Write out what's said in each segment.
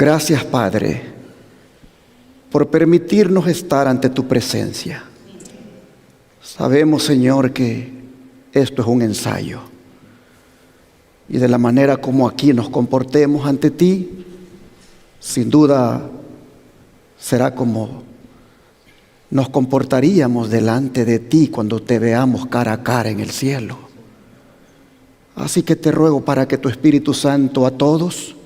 Gracias, Padre, por permitirnos estar ante tu presencia. Sabemos, Señor, que esto es un ensayo. Y de la manera como aquí nos comportemos ante ti, sin duda será como nos comportaríamos delante de ti cuando te veamos cara a cara en el cielo. Así que te ruego para que tu Espíritu Santo a todos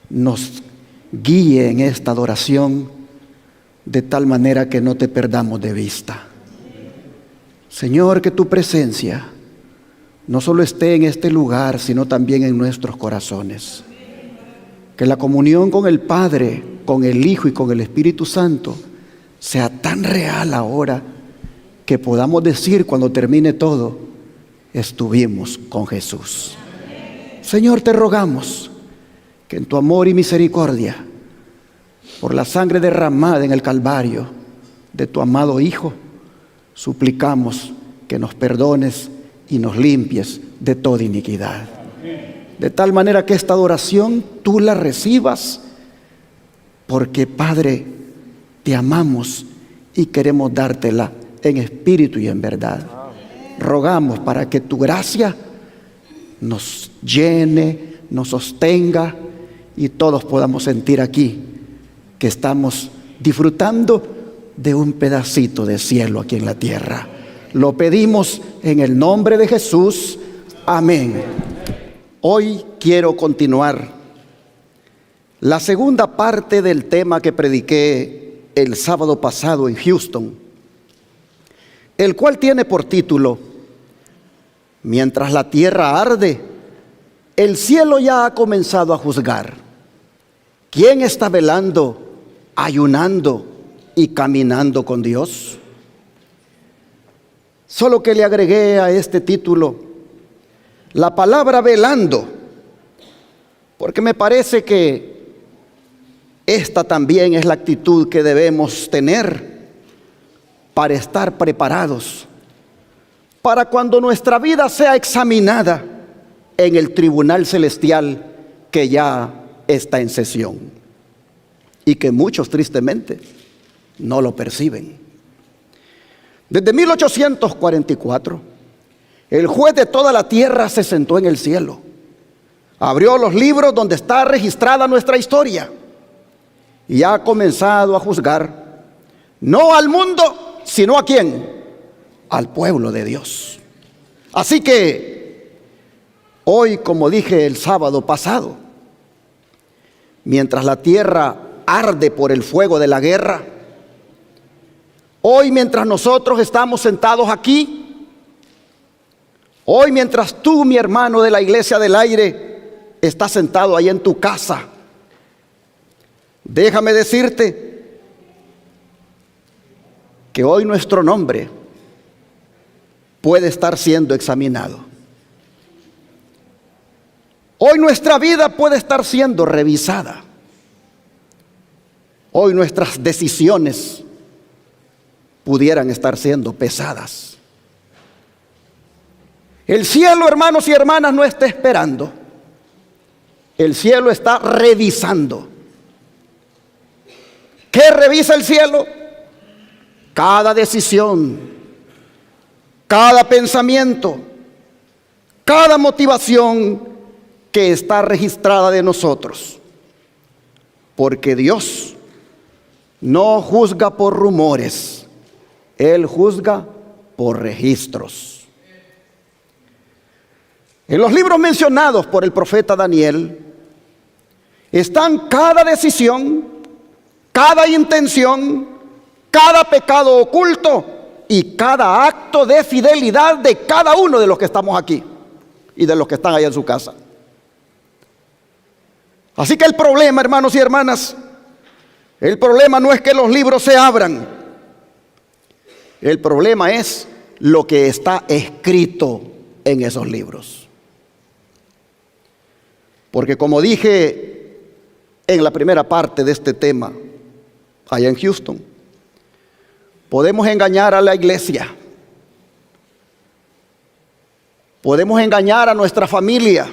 nos guíe en esta adoración de tal manera que no te perdamos de vista. Señor, que tu presencia no solo esté en este lugar, sino también en nuestros corazones. Que la comunión con el Padre, con el Hijo y con el Espíritu Santo sea tan real ahora que podamos decir cuando termine todo, estuvimos con Jesús. Señor, te rogamos que en tu amor y misericordia, por la sangre derramada en el Calvario de tu amado Hijo, suplicamos que nos perdones y nos limpies de toda iniquidad. De tal manera que esta adoración tú la recibas, porque, Padre, te amamos y queremos dártela en espíritu y en verdad. Rogamos para que tu gracia nos llene, nos sostenga y todos podamos sentir aquí que estamos disfrutando de un pedacito de cielo aquí en la tierra. Lo pedimos en el nombre de Jesús. Amén. Hoy quiero continuar la segunda parte del tema que prediqué el sábado pasado en Houston, el cual tiene por título: Mientras la tierra arde, el cielo ya ha comenzado a juzgar. ¿Quién está velando, ayunando y caminando con Dios? Solo que le agregué a este título la palabra velando, porque me parece que esta también es la actitud que debemos tener para estar preparados para cuando nuestra vida sea examinada en el tribunal celestial que ya está en sesión y que muchos tristemente no lo perciben. Desde 1844, el juez de toda la tierra se sentó en el cielo, abrió los libros donde está registrada nuestra historia y ha comenzado a juzgar no al mundo, sino ¿a quién? Al pueblo de Dios. Así que hoy, como dije el sábado pasado, mientras la tierra arde por el fuego de la guerra, hoy mientras nosotros estamos sentados aquí, hoy mientras tú, mi hermano de la Iglesia del Aire, estás sentado ahí en tu casa, déjame decirte que hoy nuestro nombre puede estar siendo examinado. Hoy nuestra vida puede estar siendo revisada. Hoy nuestras decisiones pudieran estar siendo pesadas. El cielo, hermanos y hermanas, no está esperando. El cielo está revisando. ¿Qué revisa el cielo? Cada decisión, cada pensamiento, cada motivación que está registrada de nosotros. Porque Dios no juzga por rumores, Él juzga por registros. En los libros mencionados por el profeta Daniel están cada decisión, cada intención, cada pecado oculto y cada acto de fidelidad de cada uno de los que estamos aquí y de los que están allá en su casa. Así que el problema, hermanos y hermanas, el problema no es que los libros se abran. El problema es lo que está escrito en esos libros. Porque como dije en la primera parte de este tema, allá en Houston, podemos engañar a la iglesia, podemos engañar a nuestra familia,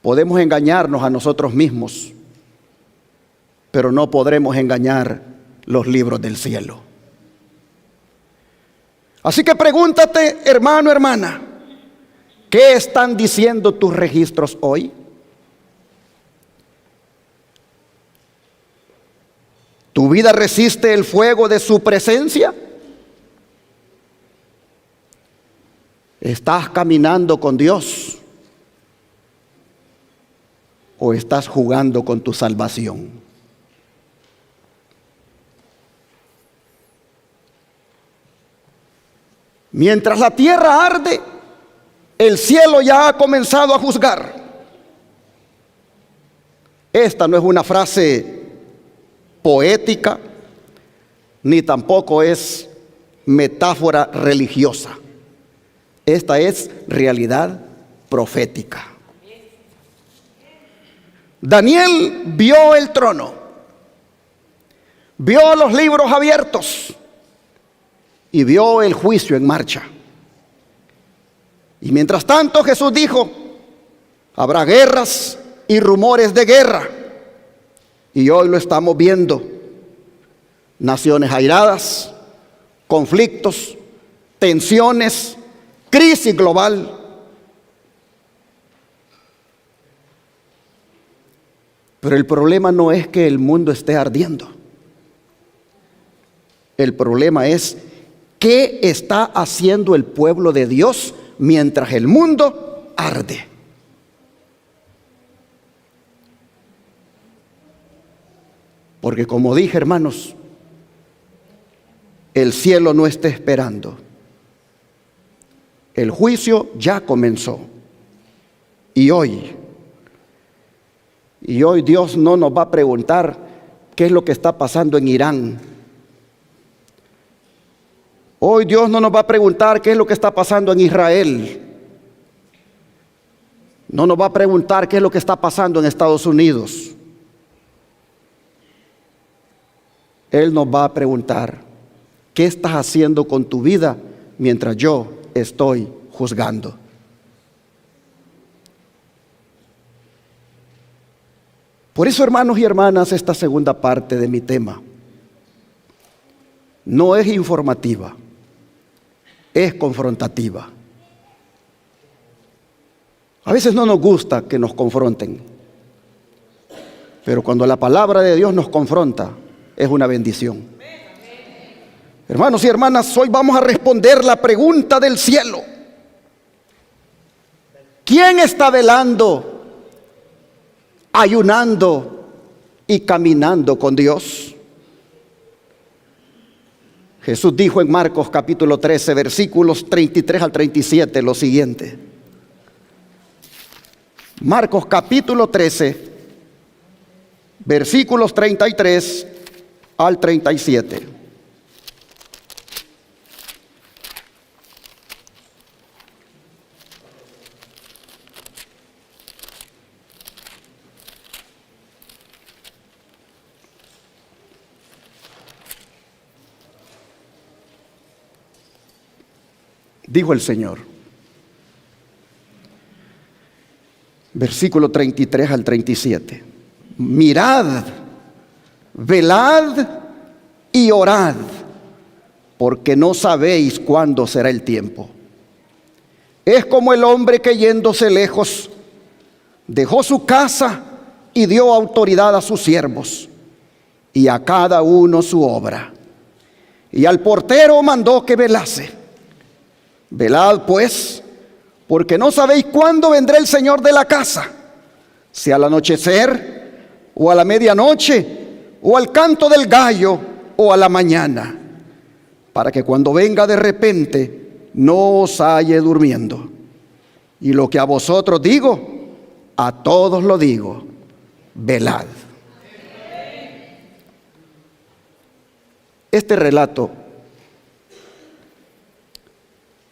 Podemos engañarnos a nosotros mismos, pero no podremos engañar los libros del cielo. Así que pregúntate, hermano, hermana, ¿qué están diciendo tus registros hoy? ¿Tu vida resiste el fuego de su presencia? ¿Estás caminando con Dios o estás jugando con tu salvación? Mientras la tierra arde, el cielo ya ha comenzado a juzgar. Esta no es una frase poética, ni tampoco es metáfora religiosa. Esta es realidad profética. Daniel vio el trono, vio los libros abiertos y vio el juicio en marcha. Y mientras tanto Jesús dijo: habrá guerras y rumores de guerra. Y hoy lo estamos viendo. Naciones airadas, conflictos, tensiones, crisis global. Pero el problema no es que el mundo esté ardiendo. El problema es qué está haciendo el pueblo de Dios mientras el mundo arde. Porque como dije, hermanos, el cielo no está esperando. El juicio ya comenzó. Y hoy Dios no nos va a preguntar qué es lo que está pasando en Irán. Hoy Dios no nos va a preguntar qué es lo que está pasando en Israel. No nos va a preguntar qué es lo que está pasando en Estados Unidos. Él nos va a preguntar: ¿qué estás haciendo con tu vida mientras yo estoy juzgando? Por eso, hermanos y hermanas, esta segunda parte de mi tema no es informativa, es confrontativa. A veces no nos gusta que nos confronten, pero cuando la palabra de Dios nos confronta, es una bendición. Hermanos y hermanas, hoy vamos a responder la pregunta del cielo: ¿quién está velando, ayunando y caminando con Dios? Jesús dijo en Marcos capítulo 13, versículos 33 al 37 lo siguiente. Marcos capítulo 13, versículos 33 al 37. Dijo el Señor, versículo 33 al 37: mirad, velad y orad, porque no sabéis cuándo será el tiempo. Es como el hombre que yéndose lejos dejó su casa y dio autoridad a sus siervos, y a cada uno su obra. Y al portero mandó que velase. Velad pues, porque no sabéis cuándo vendrá el Señor de la casa, si al anochecer, o a la medianoche, o al canto del gallo, o a la mañana, para que cuando venga de repente no os halle durmiendo. Y lo que a vosotros digo, a todos lo digo: velad. Este relato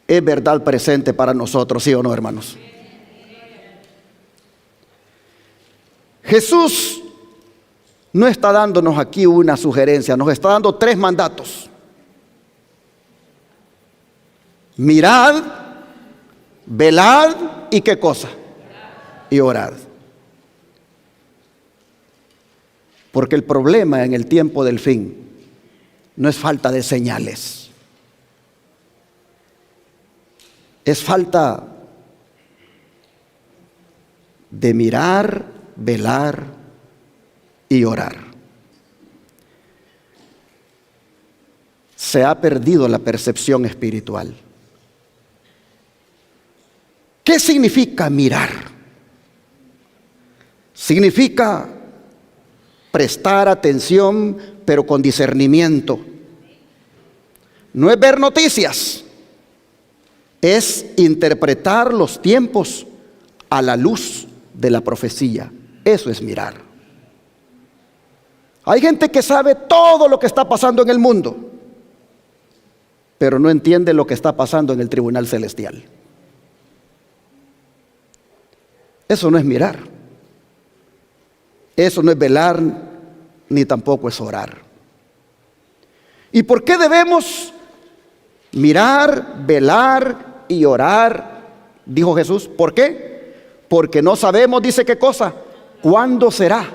es verdad presente para nosotros, ¿sí o no, hermanos? Jesús no está dándonos aquí una sugerencia, nos está dando 3 mandatos. Mirad, velad y ¿qué cosa? Y orad. Porque el problema en el tiempo del fin no es falta de señales. Es falta de mirar, velar y orar. Se ha perdido la percepción espiritual. ¿Qué significa mirar? Significa prestar atención, pero con discernimiento. No es ver noticias, es interpretar los tiempos a la luz de la profecía. Eso es mirar. Hay gente que sabe todo lo que está pasando en el mundo, pero no entiende lo que está pasando en el tribunal celestial. Eso no es mirar. Eso no es velar, ni tampoco es orar. ¿Y por qué debemos mirar, velar y orar? Dijo Jesús. ¿Por qué? Porque no sabemos, dice qué cosa, cuándo será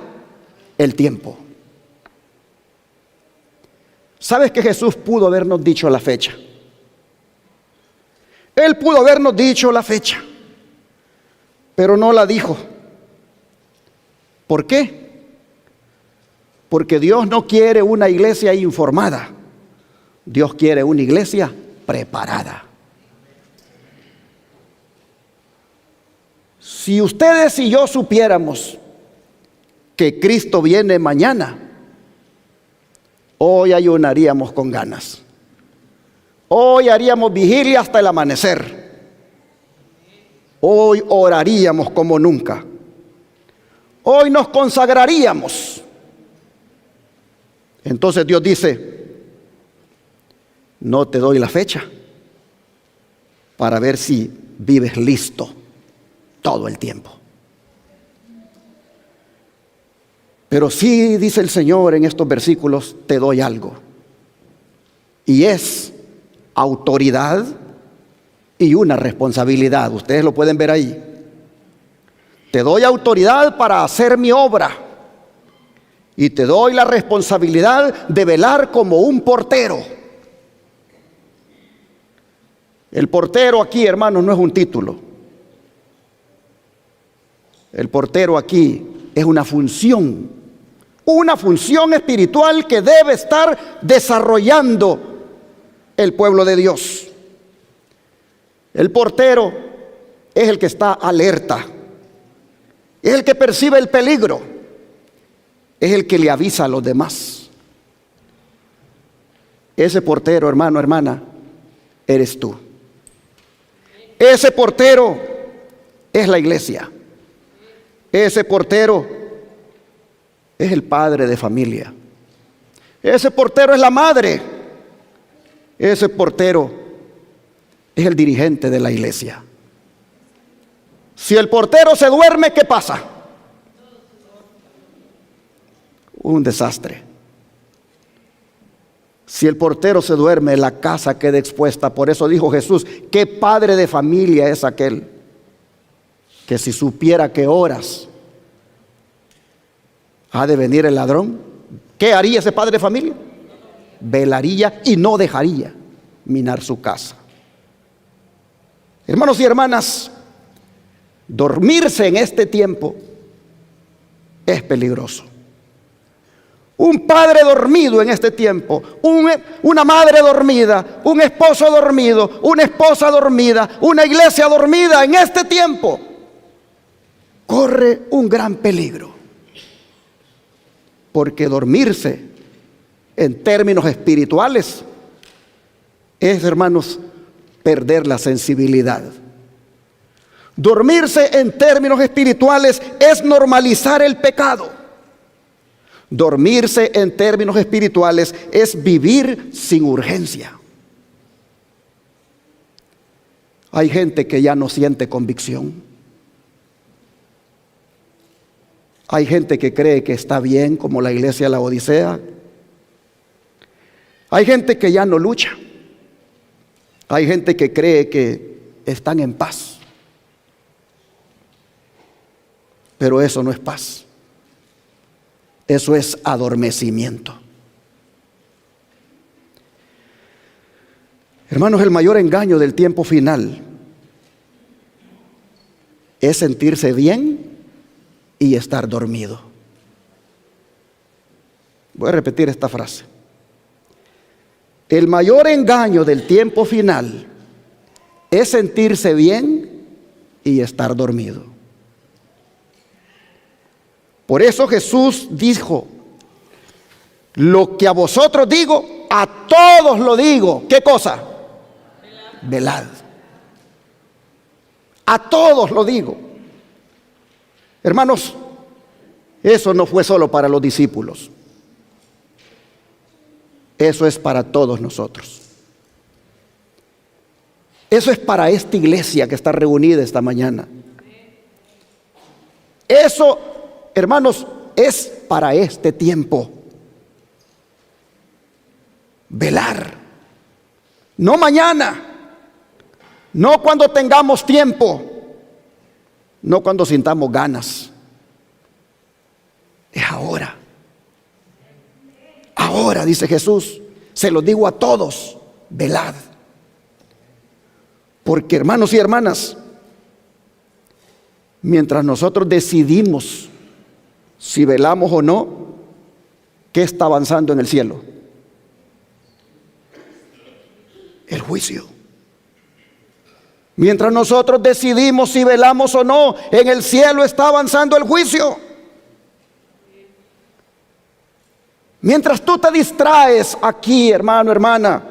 el tiempo. ¿Sabes que Jesús pudo habernos dicho la fecha? Él pudo habernos dicho la fecha, pero no la dijo. ¿Por qué? Porque Dios no quiere una iglesia informada. Dios quiere una iglesia preparada. Si ustedes y yo supiéramos que Cristo viene mañana, hoy ayunaríamos con ganas. Hoy haríamos vigilia hasta el amanecer. Hoy oraríamos como nunca. Hoy nos consagraríamos. Entonces Dios dice: no te doy la fecha para ver si vives listo todo el tiempo. Pero sí, dice el Señor en estos versículos, te doy algo. Y es autoridad y una responsabilidad. Ustedes lo pueden ver ahí. Te doy autoridad para hacer mi obra. Y te doy la responsabilidad de velar como un portero. El portero aquí, hermanos, no es un título. El portero aquí es una función espiritual que debe estar desarrollando el pueblo de Dios. El portero es el que está alerta, es el que percibe el peligro, es el que le avisa a los demás. Ese portero, hermano, hermana, eres tú. Ese portero es la iglesia. Ese portero es el padre de familia. Ese portero es la madre. Ese portero es el dirigente de la iglesia. Si el portero se duerme, ¿qué pasa? Un desastre. Si el portero se duerme, la casa queda expuesta. Por eso dijo Jesús: ¿qué padre de familia es aquel que si supiera qué horas ha de venir el ladrón, qué haría ese padre de familia? Velaría y no dejaría minar su casa. Hermanos y hermanas, dormirse en este tiempo es peligroso. Un padre dormido en este tiempo, una madre dormida, un esposo dormido, una esposa dormida, una iglesia dormida en este tiempo, corre un gran peligro. Porque dormirse en términos espirituales es, hermanos, perder la sensibilidad. Dormirse en términos espirituales es normalizar el pecado. Dormirse en términos espirituales es vivir sin urgencia. Hay gente que ya no siente convicción. Hay gente que cree que está bien, como la iglesia de la Odisea. Hay gente que ya no lucha. Hay gente que cree que están en paz. Pero eso no es paz. Eso es adormecimiento. Hermanos, el mayor engaño del tiempo final es sentirse bien y estar dormido. Voy a repetir esta frase. El mayor engaño del tiempo final es sentirse bien y estar dormido. Por eso Jesús dijo: lo que a vosotros digo, a todos lo digo. ¿Qué cosa? Velad. A todos lo digo. Hermanos, eso no fue solo para los discípulos. Eso es para todos nosotros. Eso es para esta iglesia que está reunida esta mañana. Eso, hermanos, es para este tiempo. Velar. No mañana. No cuando tengamos tiempo. No cuando sintamos ganas. Es ahora. Ahora, dice Jesús, se lo digo a todos, velad. Porque, hermanos y hermanas, mientras nosotros decidimos si velamos o no, ¿qué está avanzando en el cielo? El juicio. Mientras nosotros decidimos si velamos o no, en el cielo está avanzando el juicio. Mientras tú te distraes aquí, hermano, hermana,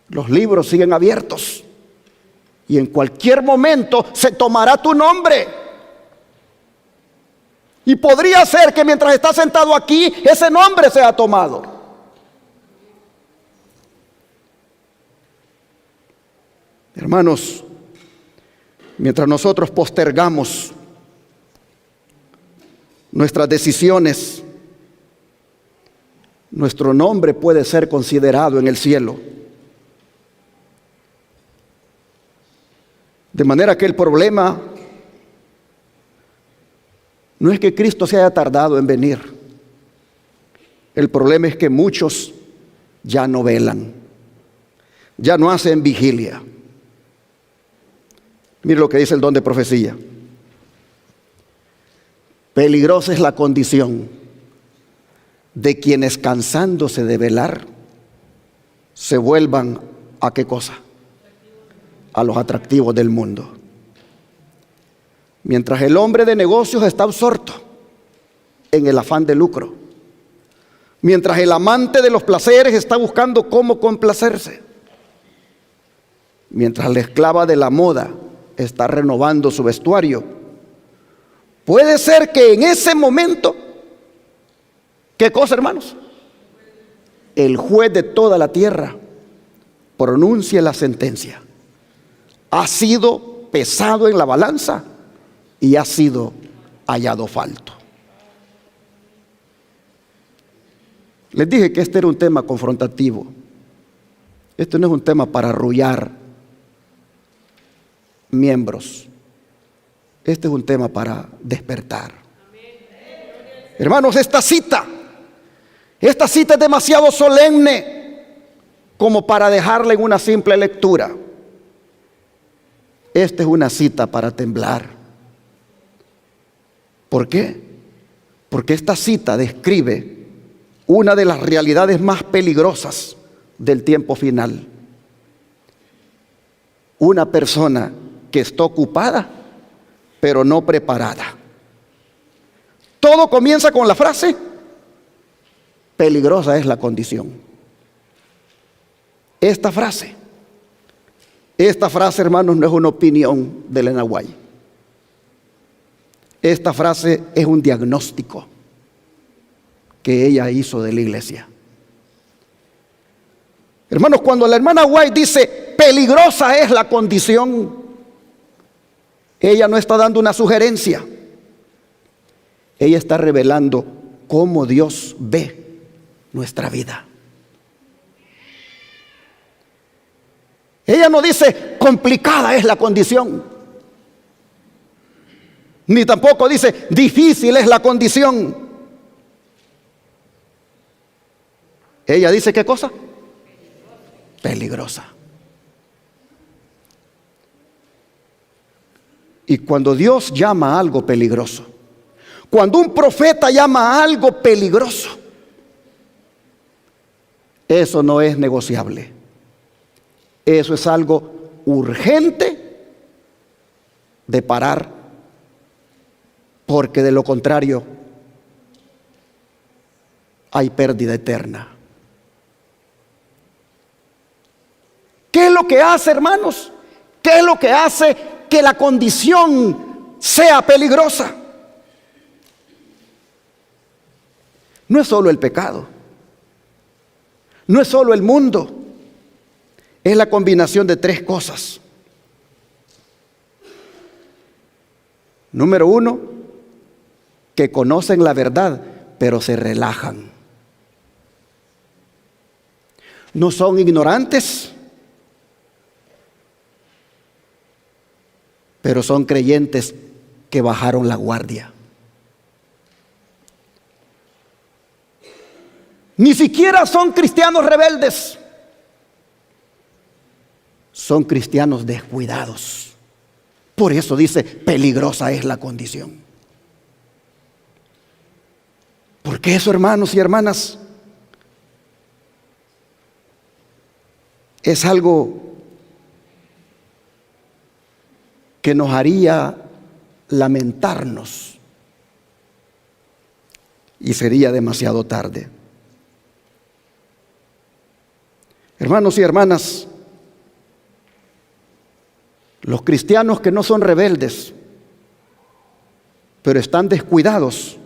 los libros siguen abiertos y en cualquier momento se tomará tu nombre. Y podría ser que mientras estás sentado aquí, ese nombre sea tomado. Hermanos, mientras nosotros postergamos nuestras decisiones, nuestro nombre puede ser considerado en el cielo. De manera que el problema no es que Cristo se haya tardado en venir. El problema es que muchos ya no velan, ya no hacen vigilia. Mire lo que dice el don de profecía. Peligrosa es la condición de quienes, cansándose de velar, se vuelvan ¿a qué cosa? A los atractivos del mundo. Mientras el hombre de negocios está absorto en el afán de lucro, mientras el amante de los placeres está buscando cómo complacerse, mientras la esclava de la moda está renovando su vestuario, puede ser que en ese momento, ¿qué cosa, hermanos? El juez de toda la tierra pronuncie la sentencia. Ha sido pesado en la balanza y ha sido hallado falto. Les dije que este era un tema confrontativo. Este no es un tema para arrullar miembros. Este es un tema para despertar. Hermanos, esta cita es demasiado solemne como para dejarla en una simple lectura. Esta es una cita para temblar. ¿Por qué? Porque esta cita describe una de las realidades más peligrosas del tiempo final. Una persona que está ocupada, pero no preparada. Todo comienza con la frase: peligrosa es la condición. Esta frase, hermanos, no es una opinión de Elena White. Esta frase es un diagnóstico que ella hizo de la iglesia. Hermanos, cuando la hermana White dice peligrosa es la condición, ella no está dando una sugerencia. Ella está revelando cómo Dios ve nuestra vida. Ella no dice complicada es la condición, ni tampoco dice difícil es la condición. Ella dice, ¿qué cosa? Peligrosa. Y cuando Dios llama a algo peligroso, cuando un profeta llama a algo peligroso, eso no es negociable. Eso es algo urgente de parar, porque de lo contrario hay pérdida eterna. ¿Qué es lo que hace, hermanos? ¿Qué es lo que hace que la condición sea peligrosa? No es solo el pecado, no es solo el mundo, es la combinación de tres cosas. Número uno, que conocen la verdad, pero se relajan. No son ignorantes, pero son creyentes que bajaron la guardia. Ni siquiera son cristianos rebeldes, son cristianos descuidados. Por eso dice, peligrosa es la condición. Porque eso, hermanos y hermanas, es algo que nos haría lamentarnos y sería demasiado tarde. Hermanos y hermanas, los cristianos que no son rebeldes, pero están descuidados,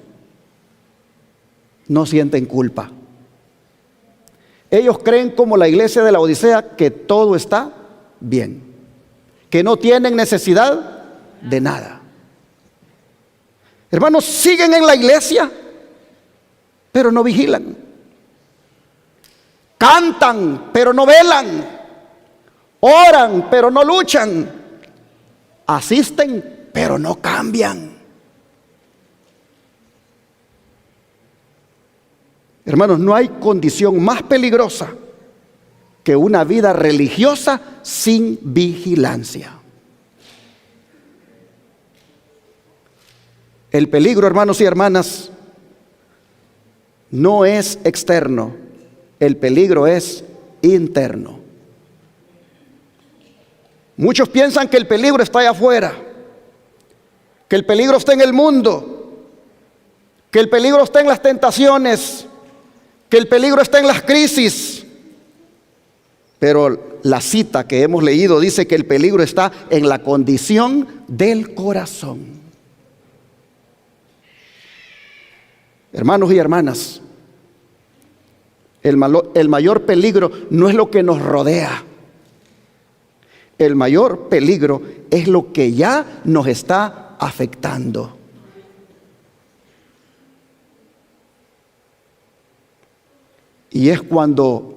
no sienten culpa. Ellos creen, como la iglesia de la Odisea, que todo está bien, que no tienen necesidad de nada. Hermanos, siguen en la iglesia, pero no vigilan. Cantan, pero no velan. Oran, pero no luchan. Asisten, pero no cambian. Hermanos, no hay condición más peligrosa que una vida religiosa sin vigilancia. El peligro, hermanos y hermanas, no es externo, el peligro es interno. Muchos piensan que el peligro está allá afuera, que el peligro está en el mundo, que el peligro está en las tentaciones, que el peligro está en las crisis. Pero la cita que hemos leído dice que el peligro está en la condición del corazón. Hermanos y hermanas, el mayor peligro no es lo que nos rodea. El mayor peligro es lo que ya nos está afectando. Y es cuando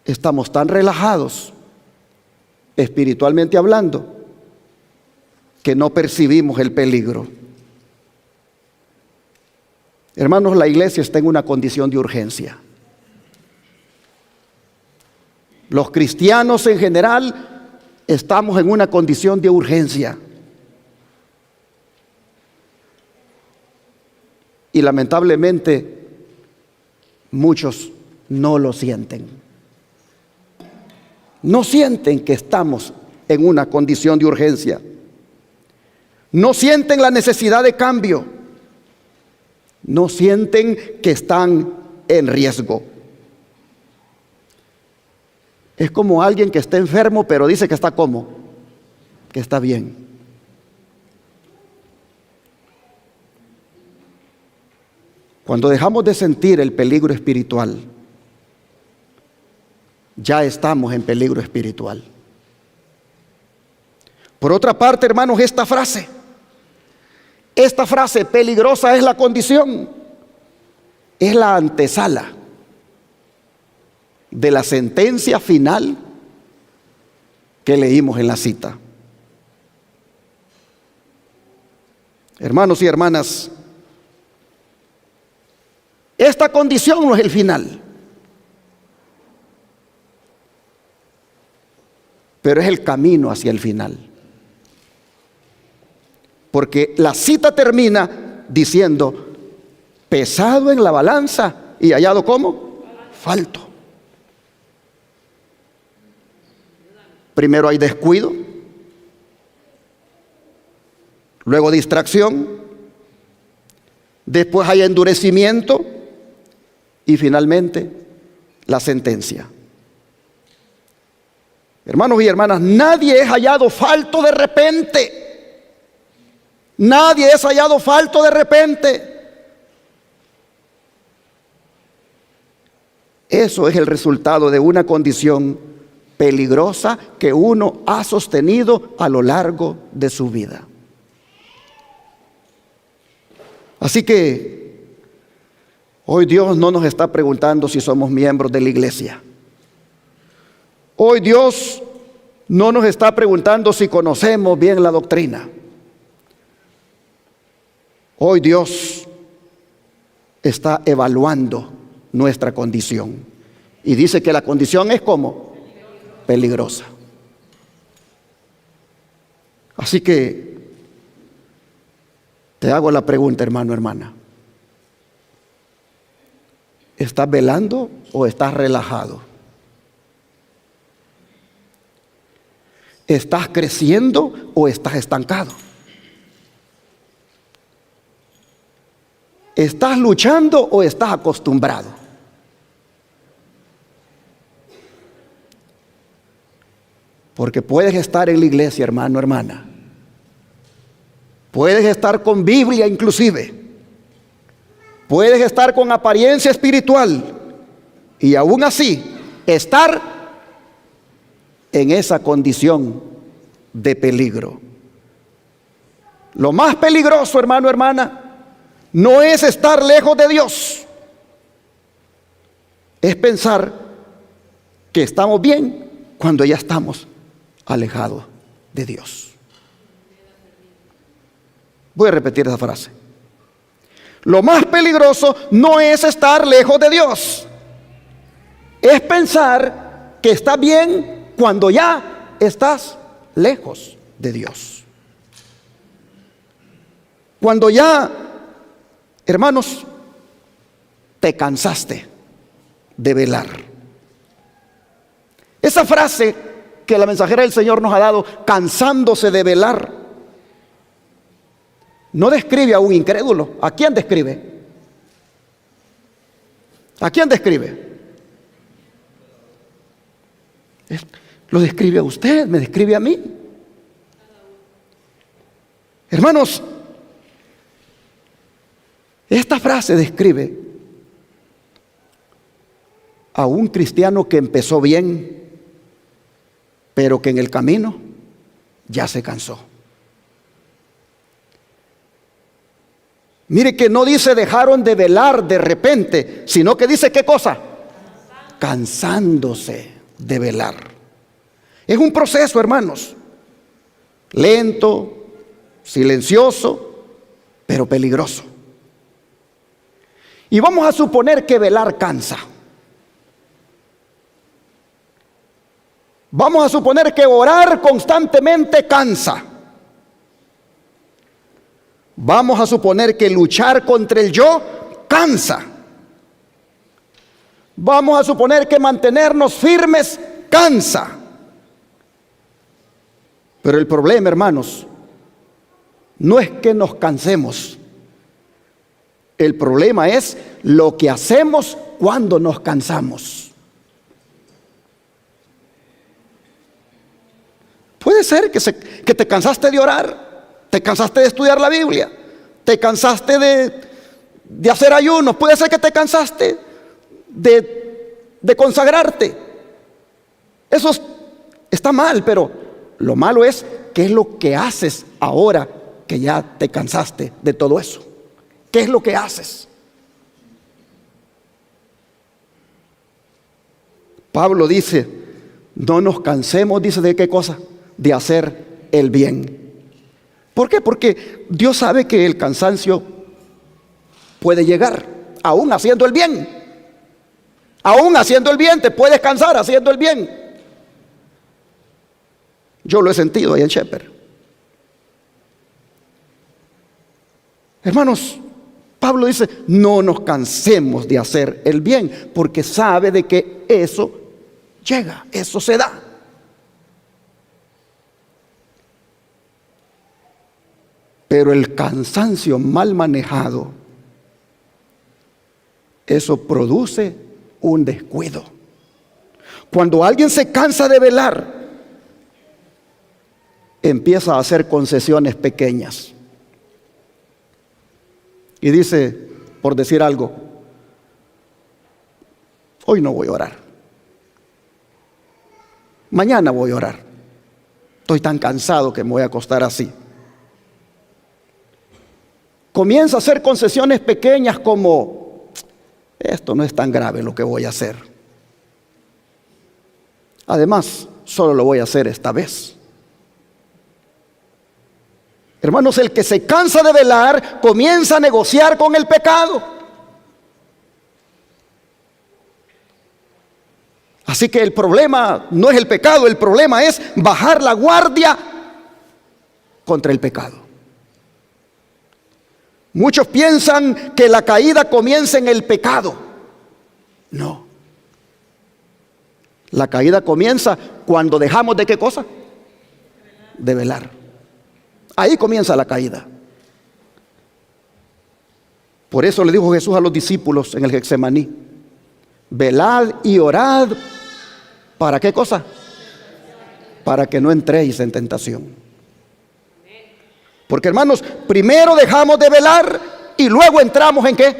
estamos tan relajados, espiritualmente hablando, que no percibimos el peligro. Hermanos, la iglesia está en una condición de urgencia. Los cristianos en general estamos en una condición de urgencia. Y lamentablemente muchos no lo sienten. No sienten que estamos en una condición de urgencia. No sienten la necesidad de cambio. No sienten que están en riesgo. Es como alguien que está enfermo, pero dice que está ¿cómo? Que está bien. Cuando dejamos de sentir el peligro espiritual, ya estamos en peligro espiritual. Por otra parte, hermanos, esta frase peligrosa es la condición, es la antesala de la sentencia final que leímos en la cita. Hermanos y hermanas, Esta condición no es el final, pero es el camino hacia el final. Porque la cita termina diciendo, pesado en la balanza y hallado ¿cómo? Falto. Primero hay descuido, luego distracción, después hay endurecimiento y finalmente la sentencia. Hermanos y hermanas, nadie es hallado falto de repente. Nadie es hallado falto de repente. Eso es el resultado de una condición peligrosa que uno ha sostenido a lo largo de su vida. Así que hoy Dios no nos está preguntando si somos miembros de la iglesia. Hoy Dios no nos está preguntando si conocemos bien la doctrina. Hoy Dios está evaluando nuestra condición y dice que la condición es como peligrosa. Así que te hago la pregunta, hermano, hermana. ¿Estás velando o estás relajado? ¿Estás creciendo o estás estancado? ¿Estás luchando o estás acostumbrado? Porque puedes estar en la iglesia, hermano, hermana. Puedes estar con Biblia inclusive. Puedes estar con apariencia espiritual. Y aún así, estar en esa condición de peligro. Lo más peligroso, hermano, hermana, no es estar lejos de Dios. Es pensar que estamos bien cuando ya estamos alejados de Dios. Voy a repetir esa frase. Lo más peligroso no es estar lejos de Dios. Es pensar que está bien cuando ya estás lejos de Dios. Cuando ya, hermanos, te cansaste de velar. Esa frase que la mensajera del Señor nos ha dado, cansándose de velar, no describe a un incrédulo. ¿A quién describe? ¿A quién describe? Lo describe a usted, me describe a mí. Hermanos, esta frase describe a un cristiano que empezó bien, pero que en el camino ya se cansó. Mire que no dice dejaron de velar de repente, sino que dice ¿qué cosa? Cansándose de velar. Es un proceso, hermanos, lento, silencioso, pero peligroso. Y vamos a suponer que velar cansa. Vamos a suponer que orar constantemente cansa. Vamos a suponer que luchar contra el yo cansa. Vamos a suponer que mantenernos firmes cansa. Pero el problema, hermanos, no es que nos cansemos. El problema es lo que hacemos cuando nos cansamos. Puede ser que te cansaste de orar, te cansaste de estudiar la Biblia, te cansaste de hacer ayunos, puede ser que te cansaste de consagrarte. Eso está mal, pero lo malo es qué es lo que haces ahora que ya te cansaste de todo eso. ¿Qué es lo que haces? Pablo dice, no nos cansemos, dice, ¿de qué cosa? De hacer el bien. ¿Por qué? Porque Dios sabe que el cansancio puede llegar aún haciendo el bien. Aún haciendo el bien, te puedes cansar haciendo el bien. Yo lo he sentido ahí en Shepherd. Hermanos, Pablo dice, no nos cansemos de hacer el bien, porque sabe de que eso llega, eso se da. Pero el cansancio mal manejado, eso produce un descuido. Cuando alguien se cansa de velar, empieza a hacer concesiones pequeñas. Y dice, por decir algo, hoy no voy a orar. Mañana voy a orar. Estoy tan cansado que me voy a acostar así. Comienza a hacer concesiones pequeñas como, esto no es tan grave lo que voy a hacer. Además, solo lo voy a hacer esta vez. Hermanos, el que se cansa de velar comienza a negociar con el pecado. Así que el problema no es el pecado, el problema es bajar la guardia contra el pecado. Muchos piensan que la caída comienza en el pecado. No. La caída comienza cuando dejamos de ¿qué cosa? De velar. Ahí comienza la caída. Por eso le dijo Jesús a los discípulos en el Getsemaní: velad y orad. ¿Para qué cosa? Para que no entréis en tentación. Porque, hermanos, primero dejamos de velar y luego entramos ¿en qué?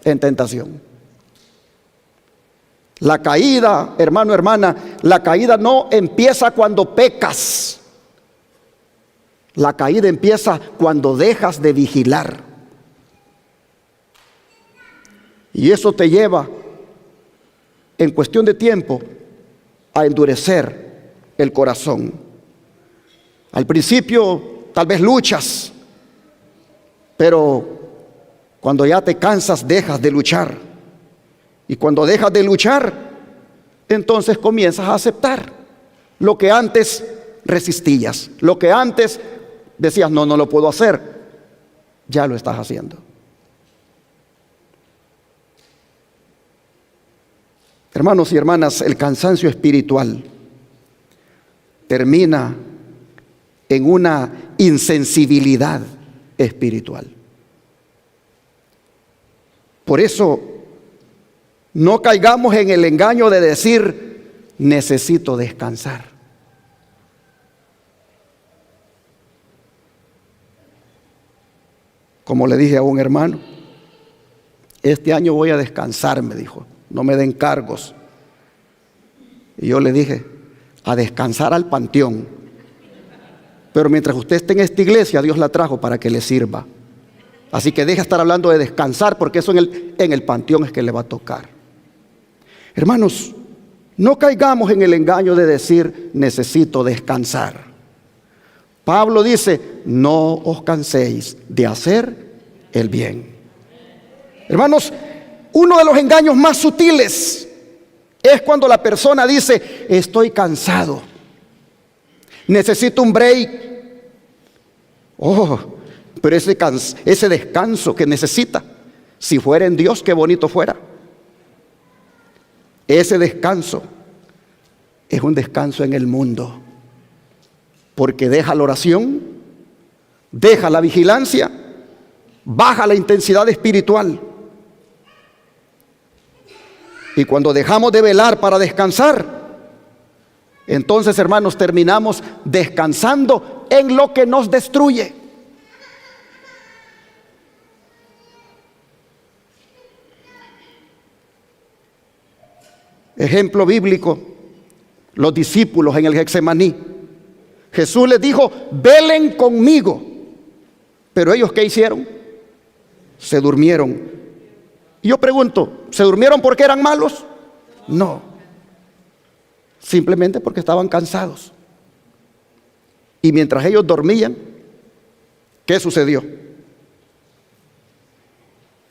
En tentación. La caída, hermano, hermana, la caída no empieza cuando pecas. La caída empieza cuando dejas de vigilar. Y eso te lleva, en cuestión de tiempo, a endurecer el corazón. Al principio tal vez luchas, pero cuando ya te cansas dejas de luchar. Y cuando dejas de luchar, entonces comienzas a aceptar lo que antes resistías, lo que antes decías, no lo puedo hacer, ya lo estás haciendo. Hermanos y hermanas, el cansancio espiritual termina en una insensibilidad espiritual. Por eso, no caigamos en el engaño de decir, necesito descansar. Como le dije a un hermano, este año voy a descansar, me dijo, no me den cargos. Y yo le dije, a descansar al panteón. Pero mientras usted esté en esta iglesia, Dios la trajo para que le sirva. Así que deja de estar hablando de descansar, porque eso en el panteón es que le va a tocar. Hermanos, no caigamos en el engaño de decir, necesito descansar. Pablo dice, no os canséis de hacer el bien. Hermanos, uno de los engaños más sutiles es cuando la persona dice, estoy cansado, necesito un break. Oh, pero ese descanso que necesita, si fuera en Dios, qué bonito fuera. Ese descanso es un descanso en el mundo, porque deja la oración, deja la vigilancia, baja la intensidad espiritual. Y cuando dejamos de velar para descansar, entonces, hermanos, terminamos descansando en lo que nos destruye. Ejemplo bíblico, los discípulos en el Getsemaní. Jesús les dijo, velen conmigo. Pero ellos, ¿qué hicieron? Se durmieron. Y yo pregunto, ¿se durmieron porque eran malos? No. Simplemente porque estaban cansados. Y mientras ellos dormían, ¿qué sucedió?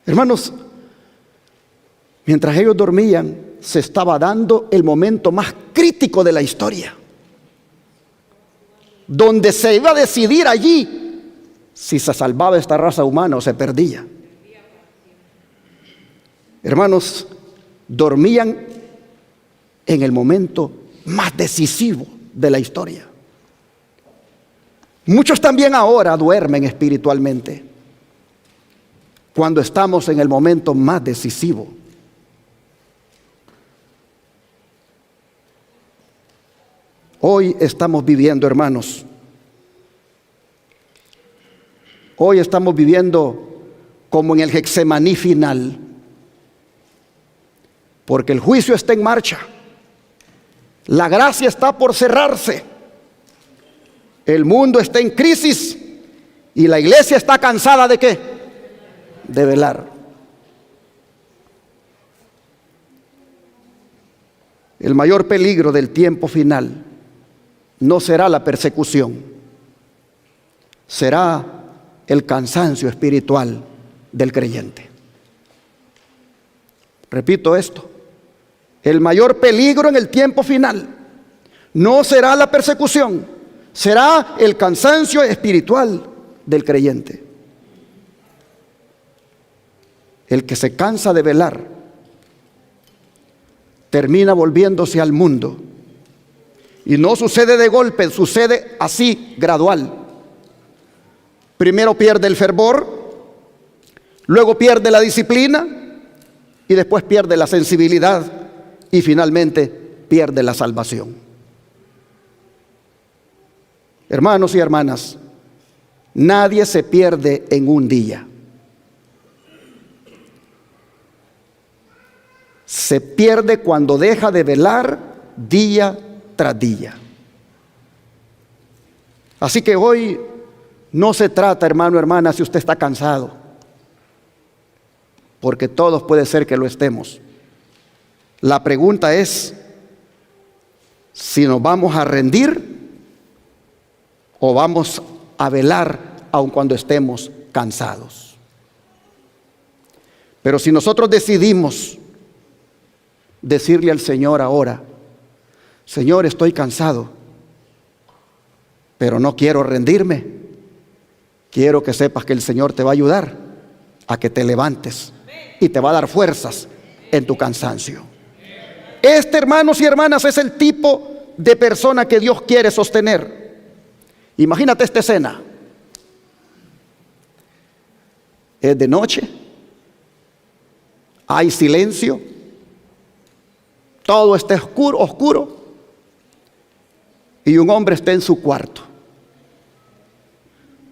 Hermanos, Mientras ellos dormían, se estaba dando el momento más crítico de la historia, donde se iba a decidir allí si se salvaba esta raza humana o se perdía. Hermanos, dormían en el momento más decisivo de la historia. Muchos también ahora duermen espiritualmente cuando estamos en el momento más decisivo. Hoy estamos viviendo, hermanos, hoy estamos viviendo como en el Getsemaní final, porque el juicio está en marcha, la gracia está por cerrarse, el mundo está en crisis y la iglesia está cansada ¿de qué? De velar. El mayor peligro del tiempo final no será la persecución, será el cansancio espiritual del creyente. Repito esto, el mayor peligro en el tiempo final no será la persecución, será el cansancio espiritual del creyente. El que se cansa de velar termina volviéndose al mundo. Y no sucede de golpe, sucede así, gradual. Primero pierde el fervor, luego pierde la disciplina y después pierde la sensibilidad y finalmente pierde la salvación. Hermanos y hermanas, nadie se pierde en un día. Se pierde cuando deja de velar día tras día. Así que hoy no se trata, hermano, hermana, si usted está cansado, porque todos puede ser que lo estemos. La pregunta es si nos vamos a rendir o vamos a velar aun cuando estemos cansados. Pero si nosotros decidimos decirle al Señor ahora: Señor, estoy cansado, pero no quiero rendirme. Quiero que sepas que el Señor te va a ayudar a que te levantes y te va a dar fuerzas en tu cansancio. Este, hermanos y hermanas, es el tipo de persona que Dios quiere sostener. Imagínate esta escena. Es de noche, hay silencio, todo está oscuro. Y un hombre está en su cuarto.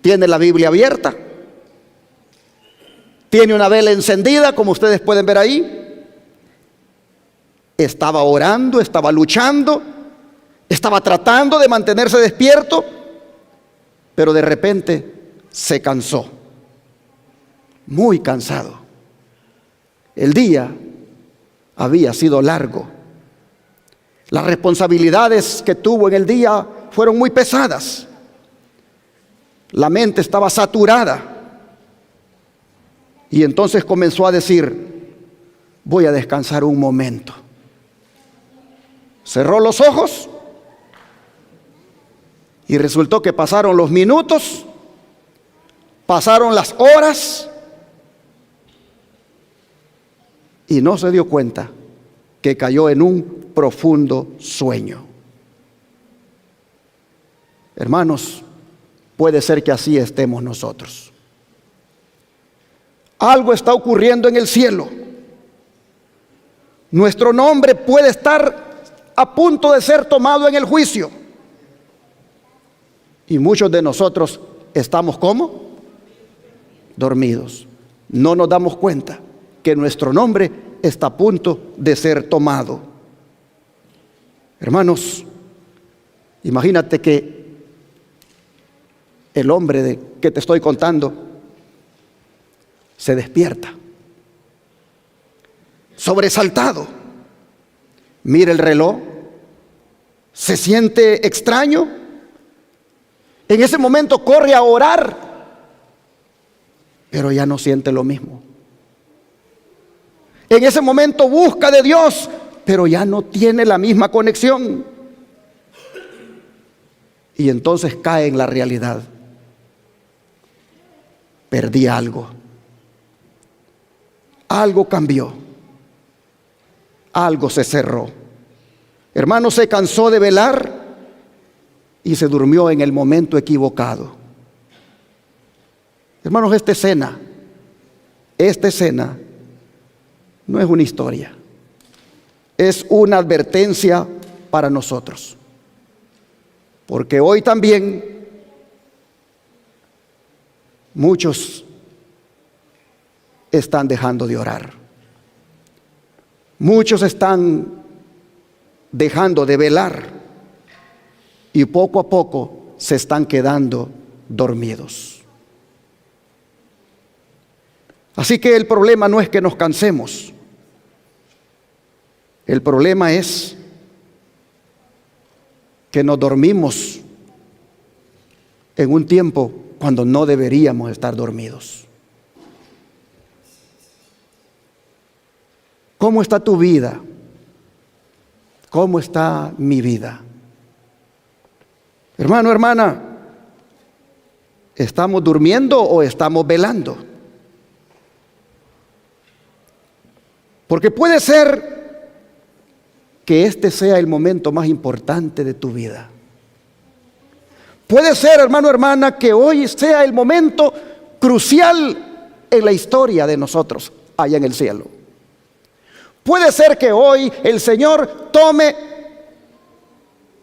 Tiene la Biblia abierta. Tiene una vela encendida, como ustedes pueden ver ahí. Estaba orando, estaba luchando, estaba tratando de mantenerse despierto, pero de repente se cansó. Muy cansado. El día había sido largo. Las responsabilidades que tuvo en el día fueron muy pesadas. La mente estaba saturada. Y entonces comenzó a decir: voy a descansar un momento. Cerró los ojos y resultó que pasaron los minutos, pasaron las horas y no se dio cuenta que cayó en un profundo sueño. Hermanos, puede ser que así estemos nosotros. Algo está ocurriendo en el cielo. Nuestro nombre puede estar a punto de ser tomado en el juicio. Y muchos de nosotros estamos ¿cómo? Dormidos. No nos damos cuenta que nuestro nombre está a punto de ser tomado. Hermanos, imagínate que el hombre que te estoy contando se despierta, sobresaltado, mira el reloj, se siente extraño, en ese momento corre a orar, pero ya no siente lo mismo. En ese momento busca de Dios, pero ya no tiene la misma conexión. Y entonces cae en la realidad. Perdí algo. Algo cambió. Algo se cerró. Hermano, se cansó de velar y se durmió en el momento equivocado. Hermanos, esta escena no es una historia, es una advertencia para nosotros. Porque hoy también muchos están dejando de orar. Muchos están dejando de velar y poco a poco se están quedando dormidos. Así que el problema no es que nos cansemos. El problema es que nos dormimos en un tiempo cuando no deberíamos estar dormidos. ¿Cómo está tu vida? ¿Cómo está mi vida? Hermano, hermana, ¿estamos durmiendo o estamos velando? Porque puede ser que este sea el momento más importante de tu vida. Puede ser, hermano, hermana, que hoy sea el momento crucial en la historia de nosotros allá en el cielo. Puede ser que hoy el Señor tome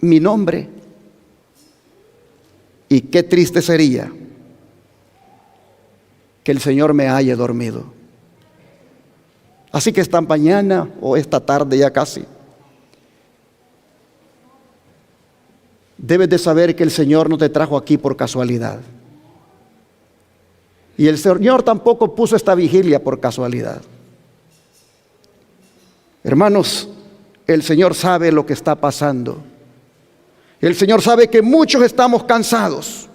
mi nombre. Y qué triste sería que el Señor me haya dormido. Así que esta mañana o esta tarde ya casi, debes de saber que el Señor no te trajo aquí por casualidad. Y el Señor tampoco puso esta vigilia por casualidad. Hermanos, el Señor sabe lo que está pasando. El Señor sabe que muchos estamos cansados,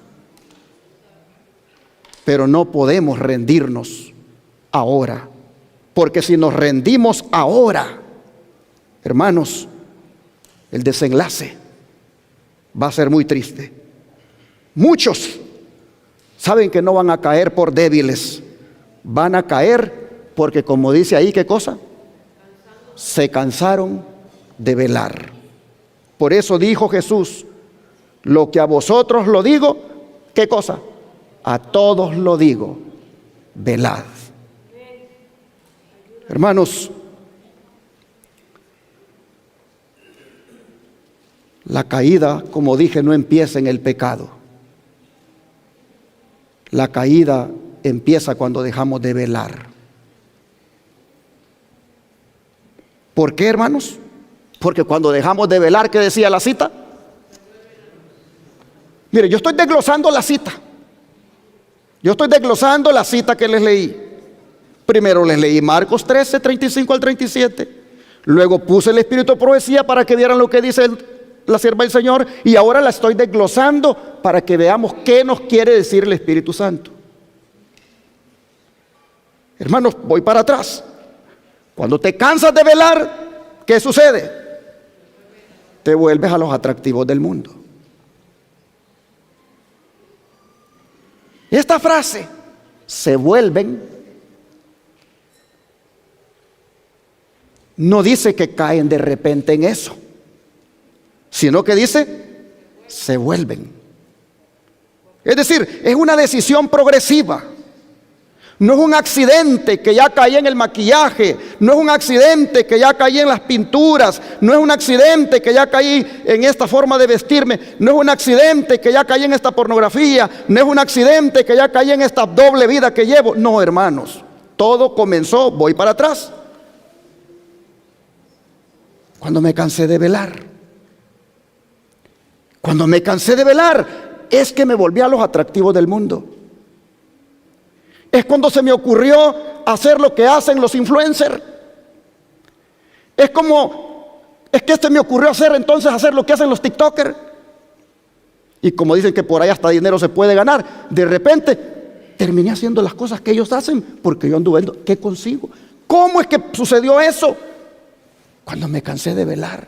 pero no podemos rendirnos ahora. Porque si nos rendimos ahora, hermanos, el desenlace va a ser muy triste. Muchos saben que no van a caer por débiles, van a caer porque, como dice ahí, ¿qué cosa? Se cansaron de velar. Por eso dijo Jesús: lo que a vosotros lo digo, ¿qué cosa? A todos lo digo, velad. Hermanos, la caída, como dije, no empieza en el pecado. La caída empieza cuando dejamos de velar. ¿Por qué, hermanos? Porque cuando dejamos de velar, ¿qué decía la cita? Mire, yo estoy desglosando la cita. Yo estoy desglosando la cita que les leí. Primero les leí Marcos 13, 35 al 37. Luego puse el espíritu de profecía para que vieran lo que dice la sierva del Señor. Y ahora la estoy desglosando para que veamos qué nos quiere decir el Espíritu Santo. Hermanos, voy para atrás. Cuando te cansas de velar, ¿qué sucede? Te vuelves a los atractivos del mundo. Esta frase, se vuelven, no dice que caen de repente en eso, sino que dice, se vuelven. Es decir, es una decisión progresiva. No es un accidente que ya caí en el maquillaje, no es un accidente que ya caí en las pinturas, no es un accidente que ya caí en esta forma de vestirme, no es un accidente que ya caí en esta pornografía, no es un accidente que ya caí en esta doble vida que llevo. No, hermanos, todo comenzó, voy para atrás, cuando me cansé de velar. Cuando me cansé de velar, es que me volví a los atractivos del mundo. Es cuando se me ocurrió hacer lo que hacen los influencers. Es que se me ocurrió hacer lo que hacen los TikTokers. Y como dicen que por ahí hasta dinero se puede ganar, de repente terminé haciendo las cosas que ellos hacen porque yo anduve viendo qué consigo. ¿Cómo es que sucedió eso? Cuando me cansé de velar.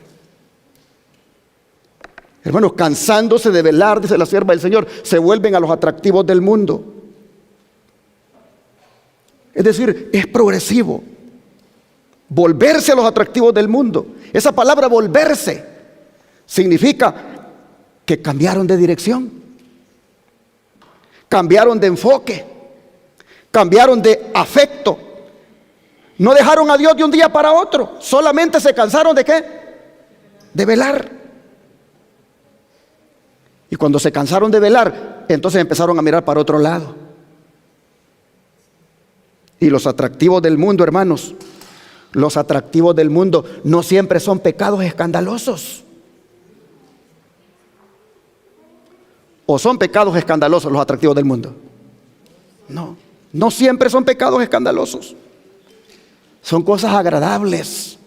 Hermanos, cansándose de velar, dice la sierva del Señor, se vuelven a los atractivos del mundo. Es decir, es progresivo. Volverse a los atractivos del mundo. Esa palabra volverse significa que cambiaron de dirección, cambiaron de enfoque, cambiaron de afecto. No dejaron a Dios de un día para otro, solamente se cansaron ¿de qué? De velar. Y cuando se cansaron de velar, entonces empezaron a mirar para otro lado. Y los atractivos del mundo, hermanos, los atractivos del mundo no siempre son pecados escandalosos. ¿O son pecados escandalosos los atractivos del mundo? No, no siempre son pecados escandalosos. Son cosas agradables,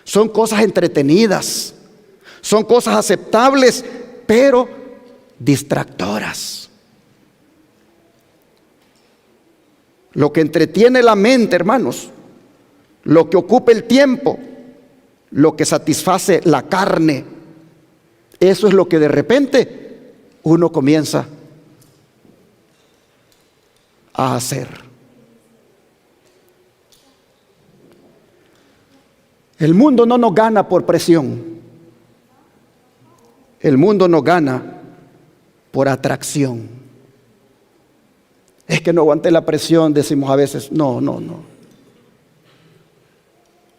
son cosas entretenidas, son cosas aceptables, pero distractoras. Lo que entretiene la mente, hermanos, lo que ocupa el tiempo, lo que satisface la carne, eso es lo que de repente uno comienza a hacer. El mundo no nos gana por presión. El mundo nos gana por atracción. Es que no aguanté la presión, decimos a veces. No.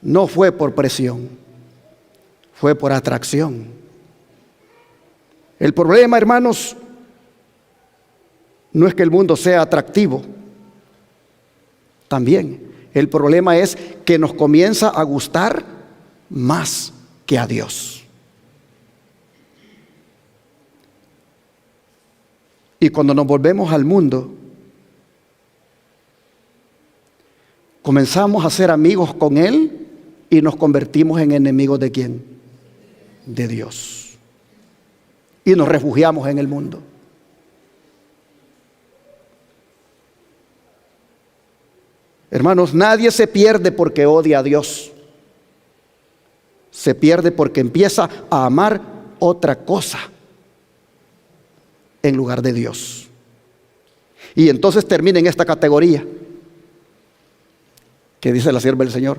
No fue por presión, fue por atracción. El problema, hermanos, no es que el mundo sea atractivo. También el problema es que nos comienza a gustar más que a Dios. Y cuando nos volvemos al mundo, comenzamos a ser amigos con Él y nos convertimos en enemigos ¿de quién? De Dios. Y nos refugiamos en el mundo. Hermanos, nadie se pierde porque odia a Dios. Se pierde porque empieza a amar otra cosa en lugar de Dios. Y entonces termina en esta categoría que dice la sierva del Señor: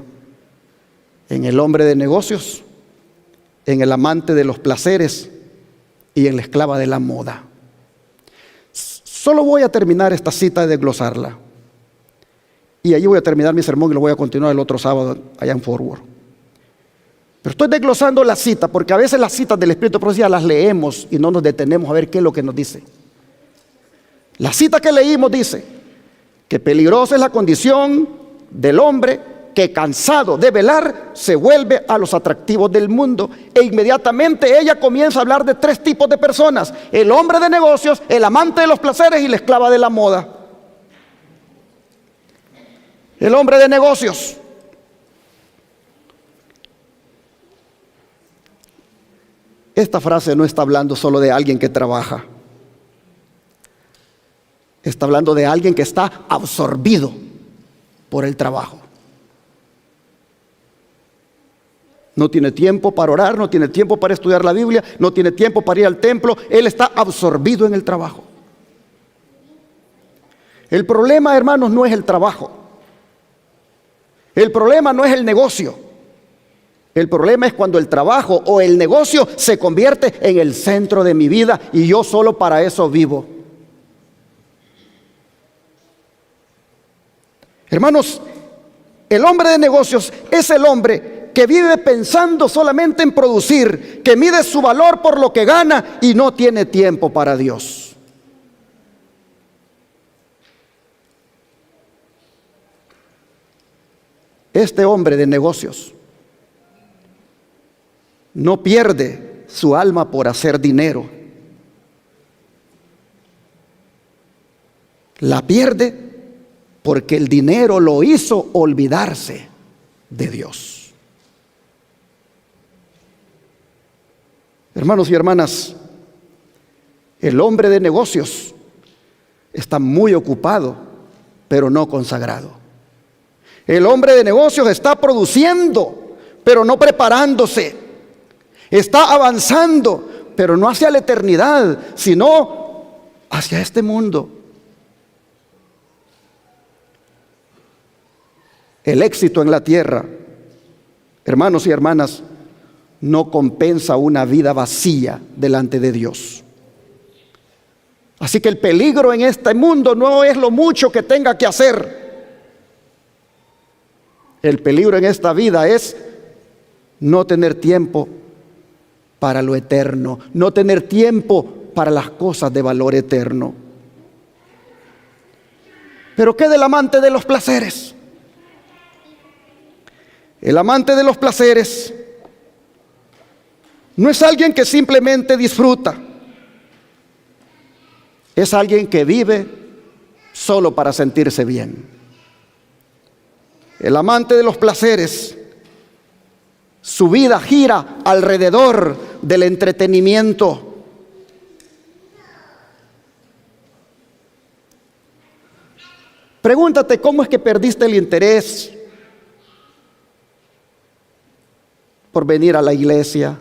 en el hombre de negocios, en el amante de los placeres y en la esclava de la moda. Solo voy a terminar esta cita de desglosarla. Y allí voy a terminar mi sermón y lo voy a continuar el otro sábado allá en Forward. Pero estoy desglosando la cita porque a veces las citas del Espíritu de Profecía las leemos y no nos detenemos a ver qué es lo que nos dice. La cita que leímos dice que peligrosa es la condición del hombre que, cansado de velar, se vuelve a los atractivos del mundo. E inmediatamente ella comienza a hablar de tres tipos de personas: el hombre de negocios, el amante de los placeres y la esclava de la moda. El hombre de negocios. Esta frase no está hablando solo de alguien que trabaja. Está hablando de alguien que está absorbido por el trabajo. No tiene tiempo para orar, no tiene tiempo para estudiar la Biblia, no tiene tiempo para ir al templo. Él está absorbido en el trabajo. El problema, hermanos, no es el trabajo. El problema no es el negocio. El problema es cuando el trabajo o el negocio se convierte en el centro de mi vida y yo solo para eso vivo. Hermanos, el hombre de negocios es el hombre que vive pensando solamente en producir, que mide su valor por lo que gana y no tiene tiempo para Dios. Este hombre de negocios no pierde su alma por hacer dinero. La pierde porque el dinero lo hizo olvidarse de Dios. Hermanos y hermanas, el hombre de negocios está muy ocupado, pero no consagrado. El hombre de negocios está produciendo, pero no preparándose. Está avanzando, pero no hacia la eternidad, sino hacia este mundo. El éxito en la tierra, hermanos y hermanas, no compensa una vida vacía delante de Dios. Así que el peligro en este mundo no es lo mucho que tenga que hacer. El peligro en esta vida es no tener tiempo para lo eterno, no tener tiempo para las cosas de valor eterno. Pero ¿qué del amante de los placeres? El amante de los placeres no es alguien que simplemente disfruta, es alguien que vive solo para sentirse bien. El amante de los placeres, su vida gira alrededor del entretenimiento. Pregúntate cómo es que perdiste el interés por venir a la iglesia.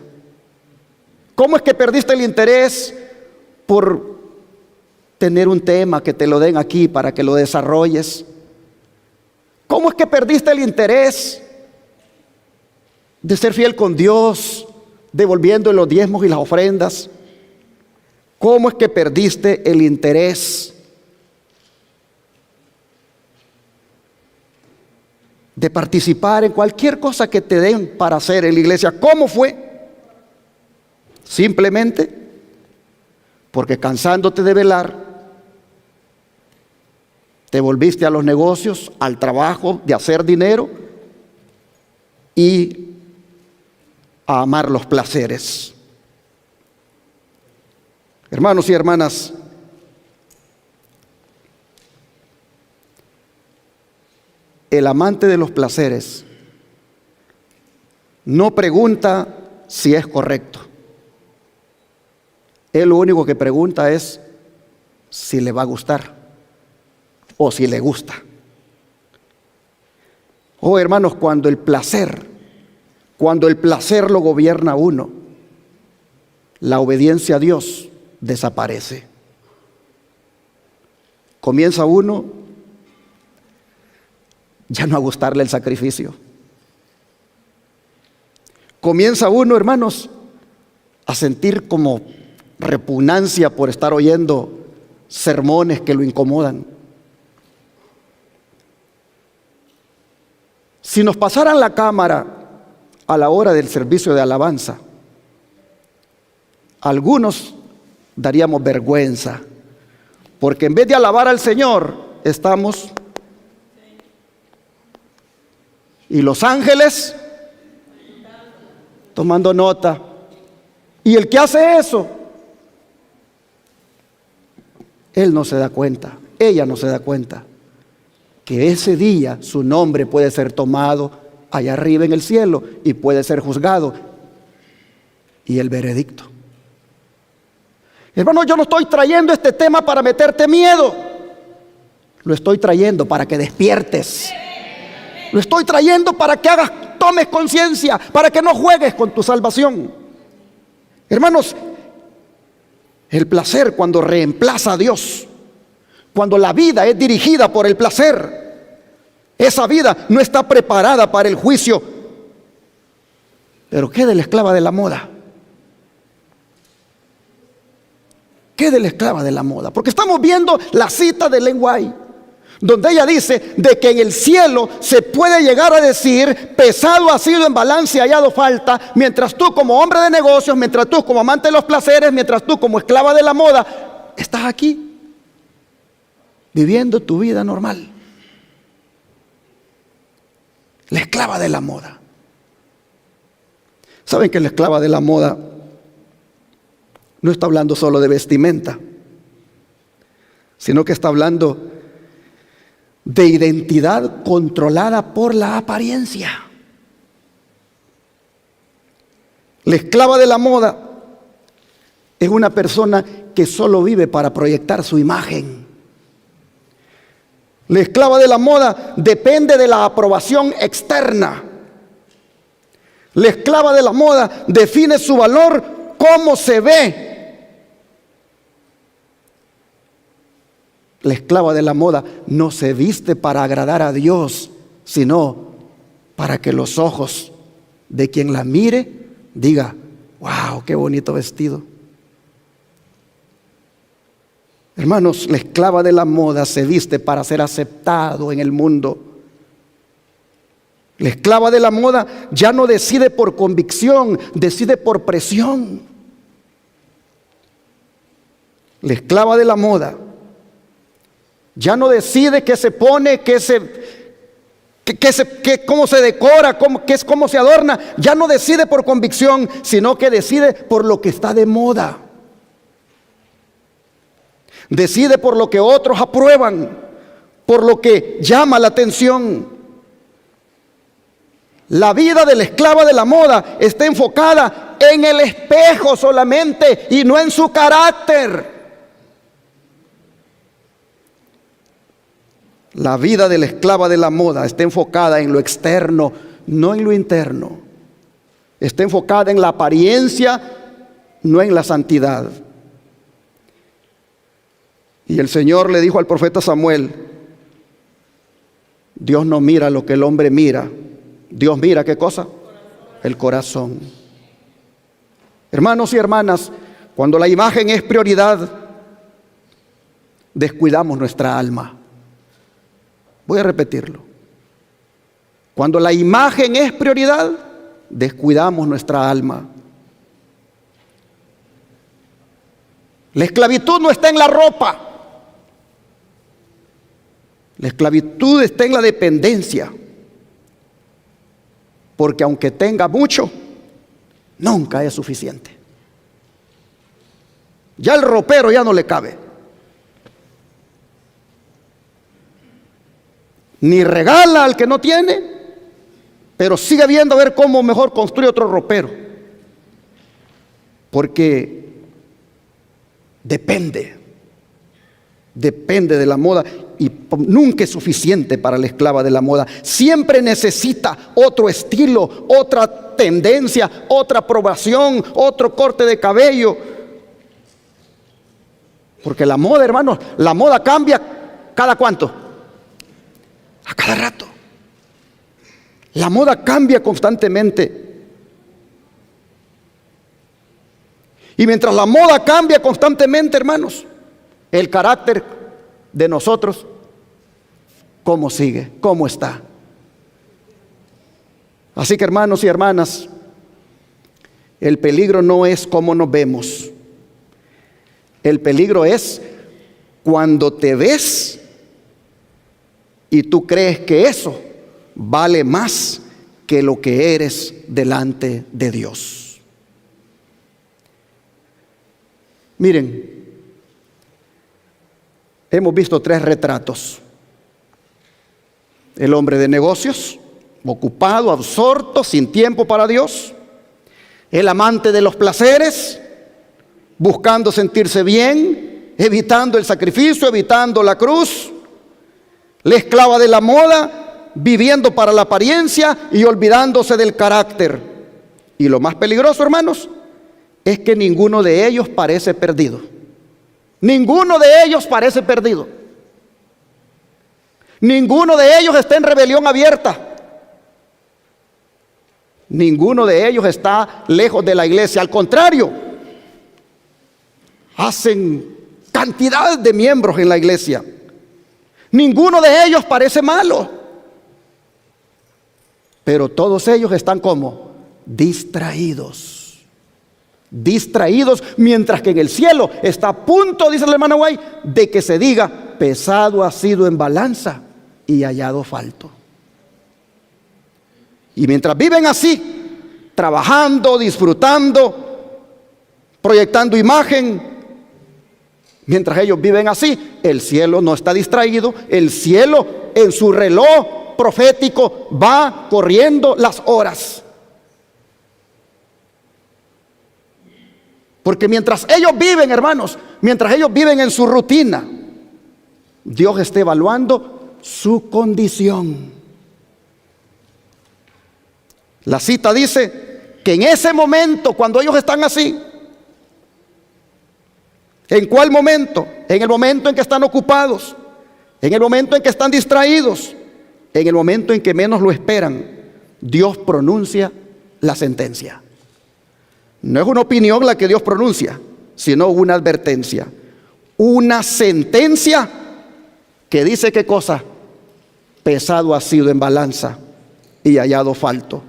¿Cómo es que perdiste el interés por tener un tema que te lo den aquí para que lo desarrolles? ¿Cómo es que perdiste el interés de ser fiel con Dios, devolviendo los diezmos y las ofrendas? ¿Cómo es que perdiste el interés de participar en cualquier cosa que te den para hacer en la iglesia? ¿Cómo fue? Simplemente porque cansándote de velar, te volviste a los negocios, al trabajo de hacer dinero y a amar los placeres. Hermanos y hermanas, el amante de los placeres no pregunta si es correcto. Él lo único que pregunta es si le va a gustar o si le gusta. Oh, hermanos, cuando el placer lo gobierna a uno, la obediencia a Dios desaparece. Comienza uno ya no a gustarle el sacrificio. Comienza uno, hermanos, a sentir como repugnancia por estar oyendo sermones que lo incomodan. Si nos pasaran la cámara a la hora del servicio de alabanza, algunos daríamos vergüenza, porque en vez de alabar al Señor, estamos, y los ángeles tomando nota. Y el que hace eso, él no se da cuenta, ella no se da cuenta que ese día su nombre puede ser tomado allá arriba en el cielo y puede ser juzgado. Y el veredicto. Hermano, yo no estoy trayendo este tema para meterte miedo. Lo estoy trayendo para que despiertes. Lo estoy trayendo para que tomes conciencia, para que no juegues con tu salvación. Hermanos, el placer cuando reemplaza a Dios, cuando la vida es dirigida por el placer, esa vida no está preparada para el juicio. Pero ¿qué de la esclava de la moda? ¿Qué de la esclava de la moda? Porque estamos viendo la cita de Ellen White, donde ella dice de que en el cielo se puede llegar a decir: pesado ha sido en balance y hallado falta, mientras tú como hombre de negocios, mientras tú como amante de los placeres, mientras tú como esclava de la moda, estás aquí viviendo tu vida normal. La esclava de la moda. ¿Saben que la esclava de la moda no está hablando solo de vestimenta, sino que está hablando de identidad controlada por la apariencia? La esclava de la moda es una persona que solo vive para proyectar su imagen. La esclava de la moda depende de la aprobación externa. La esclava de la moda define su valor cómo se ve. La esclava de la moda no se viste para agradar a Dios, sino para que los ojos de quien la mire diga: wow, qué bonito vestido. Hermanos, la esclava de la moda se viste para ser aceptado en el mundo. La esclava de la moda ya no decide por convicción, decide por presión. La esclava de la moda ya no decide qué se pone, cómo se decora, cómo se adorna. Ya no decide por convicción, sino que decide por lo que está de moda. Decide por lo que otros aprueban, por lo que llama la atención. La vida de la esclava de la moda está enfocada en el espejo solamente y no en su carácter. La vida de la esclava de la moda está enfocada en lo externo, no en lo interno. Está enfocada en la apariencia, no en la santidad. Y el Señor le dijo al profeta Samuel: Dios no mira lo que el hombre mira. Dios mira, ¿qué cosa? El corazón. Hermanos y hermanas, cuando la imagen es prioridad, descuidamos nuestra alma. Voy a repetirlo. Cuando la imagen es prioridad, descuidamos nuestra alma. La esclavitud no está en la ropa. La esclavitud está en la dependencia. Porque aunque tenga mucho, nunca es suficiente. Ya el ropero ya no le cabe. Ni regala al que no tiene, pero sigue viendo a ver cómo mejor construye otro ropero. Porque depende de la moda, y nunca es suficiente para la esclava de la moda. Siempre necesita otro estilo, otra tendencia, otra aprobación, otro corte de cabello. Porque la moda, hermanos, la moda cambia ¿cada cuánto? A cada rato. La moda cambia constantemente. Y mientras la moda cambia constantemente, hermanos, el carácter de nosotros, ¿cómo sigue? ¿Cómo está? Así que, hermanos y hermanas, el peligro no es cómo nos vemos. El peligro es cuando te ves y tú crees que eso vale más que lo que eres delante de Dios. Miren, hemos visto 3 retratos. El hombre de negocios, ocupado, absorto, sin tiempo para Dios. El amante de los placeres, buscando sentirse bien, evitando el sacrificio, evitando la cruz. La esclava de la moda, viviendo para la apariencia y olvidándose del carácter. Y lo más peligroso, hermanos, es que ninguno de ellos parece perdido. Ninguno de ellos parece perdido. Ninguno de ellos está en rebelión abierta. Ninguno de ellos está lejos de la iglesia. Al contrario, hacen cantidad de miembros en la iglesia. Ninguno de ellos parece malo. Pero todos ellos están como distraídos. Distraídos, mientras que en el cielo está a punto, dice la hermana Guay, de que se diga: pesado ha sido en balanza y hallado falto. Y mientras viven así, trabajando, disfrutando, proyectando imagen, mientras ellos viven así, el cielo no está distraído. El cielo en su reloj profético va corriendo las horas. Porque mientras ellos viven, hermanos, mientras ellos viven en su rutina, Dios está evaluando su condición. La cita dice que en ese momento, cuando ellos están así, ¿en cuál momento? En el momento en que están ocupados, en el momento en que están distraídos, en el momento en que menos lo esperan, Dios pronuncia la sentencia. No es una opinión la que Dios pronuncia, sino una advertencia. Una sentencia que dice ¿qué cosa? Pesado ha sido en balanza y hallado falto.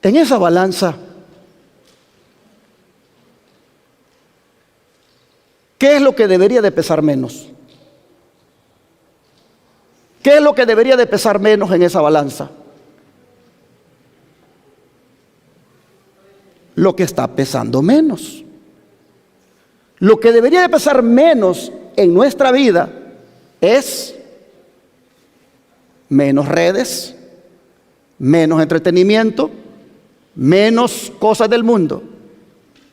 En esa balanza, ¿qué es lo que debería de pesar menos? ¿Qué es lo que debería de pesar menos en esa balanza? Lo que está pesando menos. Lo que debería de pesar menos en nuestra vida es menos redes, menos entretenimiento, menos cosas del mundo.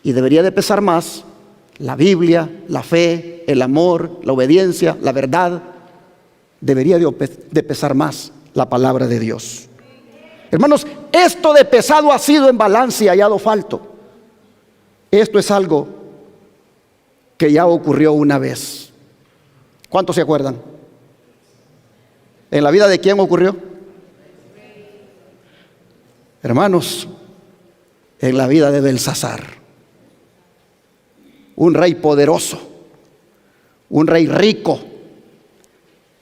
Y debería de pesar más la Biblia, la fe, el amor, la obediencia, la verdad. Debería de pesar más la palabra de Dios. Hermanos, esto de pesado ha sido en balanza y hallado falto. Esto es algo que ya ocurrió una vez. ¿Cuántos se acuerdan? ¿En la vida de quién ocurrió? Hermanos, en la vida de Belsasar, un rey poderoso, un rey rico,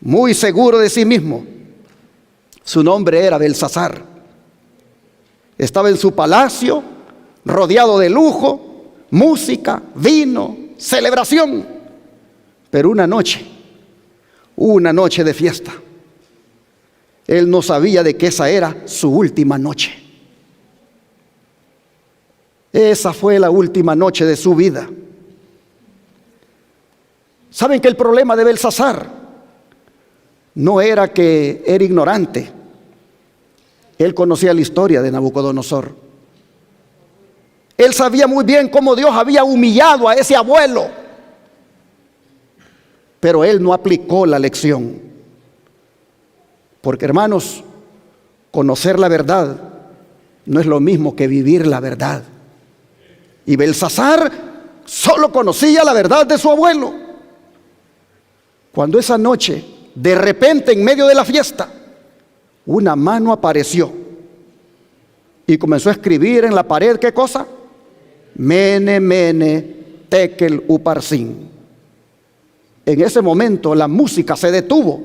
muy seguro de sí mismo. Su nombre era Belsasar. Estaba en su palacio, rodeado de lujo, música, vino, celebración. Pero una noche de fiesta, él no sabía de que esa era su última noche. Esa fue la última noche de su vida. ¿Saben que el problema de Belsasar no era que era ignorante? Él conocía la historia de Nabucodonosor. Él sabía muy bien cómo Dios había humillado a ese abuelo. Pero él no aplicó la lección. Porque, hermanos, conocer la verdad no es lo mismo que vivir la verdad. Y Belsasar solo conocía la verdad de su abuelo. Cuando esa noche, de repente en medio de la fiesta, una mano apareció y comenzó a escribir en la pared, ¿qué cosa? Mene, mene, tekel, uparsin. En ese momento la música se detuvo.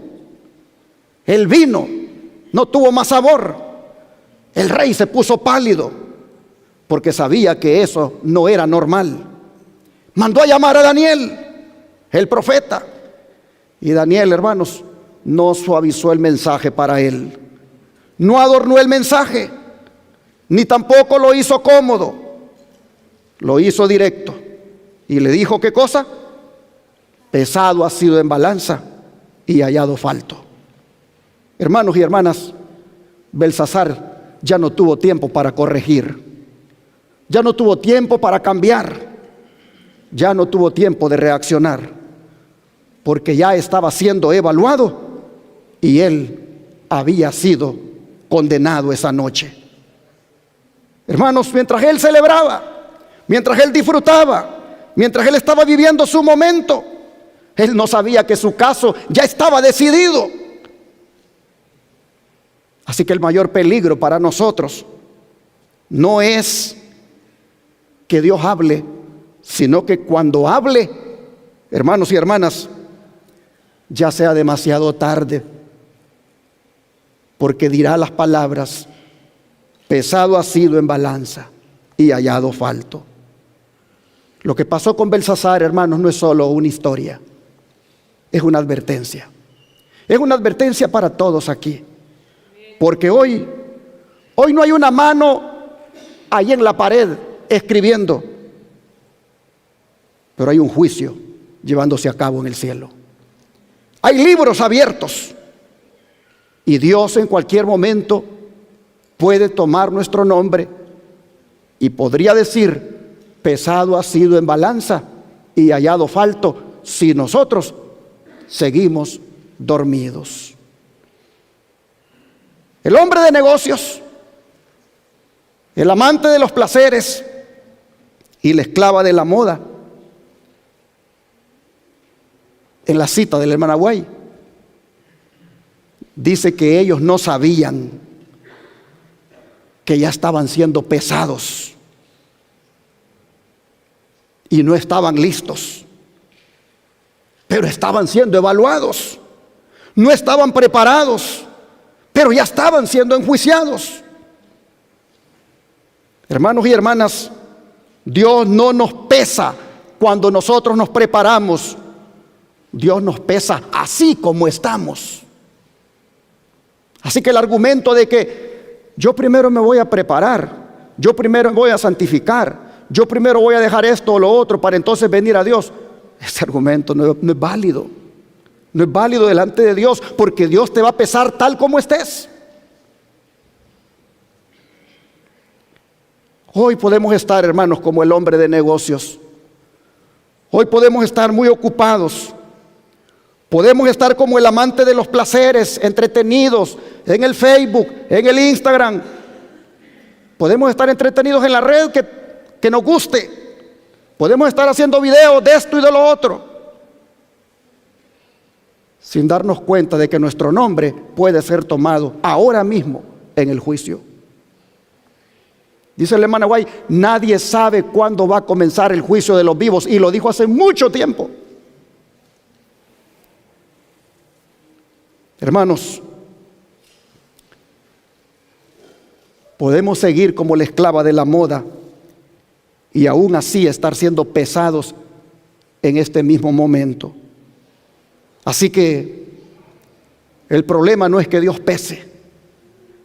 El vino no tuvo más sabor. El rey se puso pálido porque sabía que eso no era normal. Mandó a llamar a Daniel, el profeta. Y Daniel, hermanos, no suavizó el mensaje para él. No adornó el mensaje, ni tampoco lo hizo cómodo. Lo hizo directo. Y le dijo, ¿qué cosa? Pesado ha sido en balanza y hallado falto. Hermanos y hermanas, Belsasar ya no tuvo tiempo para corregir. Ya no tuvo tiempo para cambiar. Ya no tuvo tiempo de reaccionar. Porque ya estaba siendo evaluado y él había sido condenado esa noche. Hermanos, mientras él celebraba, mientras él disfrutaba, mientras él estaba viviendo su momento, él no sabía que su caso ya estaba decidido. Así que el mayor peligro para nosotros no es que Dios hable, sino que cuando hable, hermanos y hermanas, ya sea demasiado tarde, porque dirá las palabras: pesado ha sido en balanza y hallado falto. Lo que pasó con Belsasar, hermanos, no es solo una historia, es una advertencia. Es una advertencia para todos aquí. Porque hoy no hay una mano ahí en la pared escribiendo, pero hay un juicio llevándose a cabo en el cielo. Hay libros abiertos y Dios en cualquier momento puede tomar nuestro nombre y podría decir: pesado ha sido en balanza y hallado falto si nosotros seguimos dormidos. El hombre de negocios, el amante de los placeres y la esclava de la moda, en la cita de la hermana Guay, dice que ellos no sabían que ya estaban siendo pesados y no estaban listos, pero estaban siendo evaluados. No estaban preparados, pero ya estaban siendo enjuiciados. Hermanos y hermanas, Dios no nos pesa cuando nosotros nos preparamos. Dios nos pesa así como estamos. Así que el argumento de que yo primero me voy a preparar, yo primero me voy a santificar, yo primero voy a dejar esto o lo otro para entonces venir a Dios, ese argumento no es válido. No es válido delante de Dios, porque Dios te va a pesar tal como estés. Hoy podemos estar, hermanos, como el hombre de negocios. Hoy podemos estar muy ocupados. Podemos estar como el amante de los placeres, entretenidos en el Facebook, en el Instagram. Podemos estar entretenidos en la red que nos guste. Podemos estar haciendo videos de esto y de lo otro, sin darnos cuenta de que nuestro nombre puede ser tomado ahora mismo en el juicio. Dice el hermano Guay, nadie sabe cuándo va a comenzar el juicio de los vivos, y lo dijo hace mucho tiempo. Hermanos, podemos seguir como la esclava de la moda y aún así estar siendo pesados en este mismo momento. Así que el problema no es que Dios pese.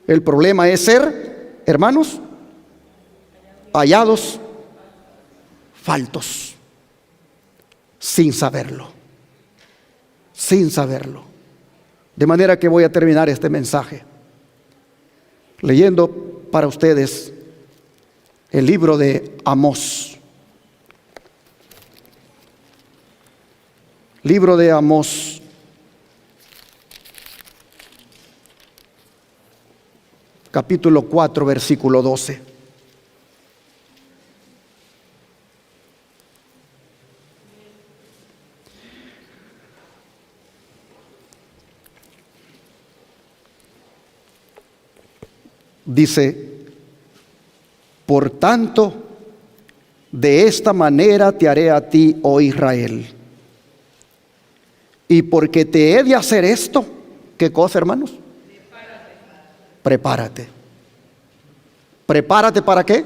El problema es ser, hermanos, hallados faltos, sin saberlo. Sin saberlo. De manera que voy a terminar este mensaje leyendo para ustedes el libro de Amós. Libro de Amós, capítulo 4, versículo 12. Dice, por tanto, de esta manera te haré a ti, oh Israel. Y porque te he de hacer esto, ¿qué cosa, hermanos? Prepárate. ¿Prepárate para qué?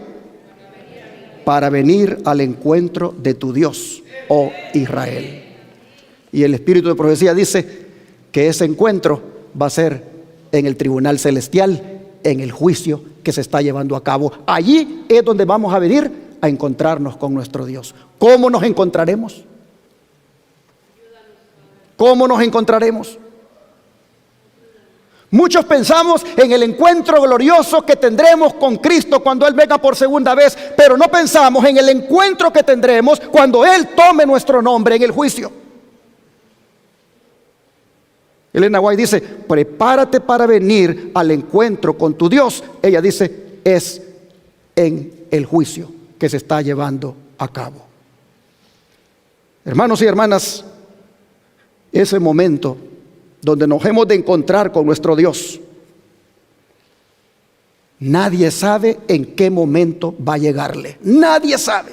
Para venir al encuentro de tu Dios, oh Israel. Y el Espíritu de profecía dice que ese encuentro va a ser en el tribunal celestial, en el juicio que se está llevando a cabo. Allí es donde vamos a venir a encontrarnos con nuestro Dios. ¿Cómo nos encontraremos? ¿Cómo nos encontraremos? Muchos pensamos en el encuentro glorioso que tendremos con Cristo cuando Él venga por segunda vez, pero no pensamos en el encuentro que tendremos cuando Él tome nuestro nombre en el juicio. Elena White dice, prepárate para venir al encuentro con tu Dios. Ella dice, es en el juicio que se está llevando a cabo. Hermanos y hermanas, ese momento donde nos hemos de encontrar con nuestro Dios, nadie sabe en qué momento va a llegarle. Nadie sabe.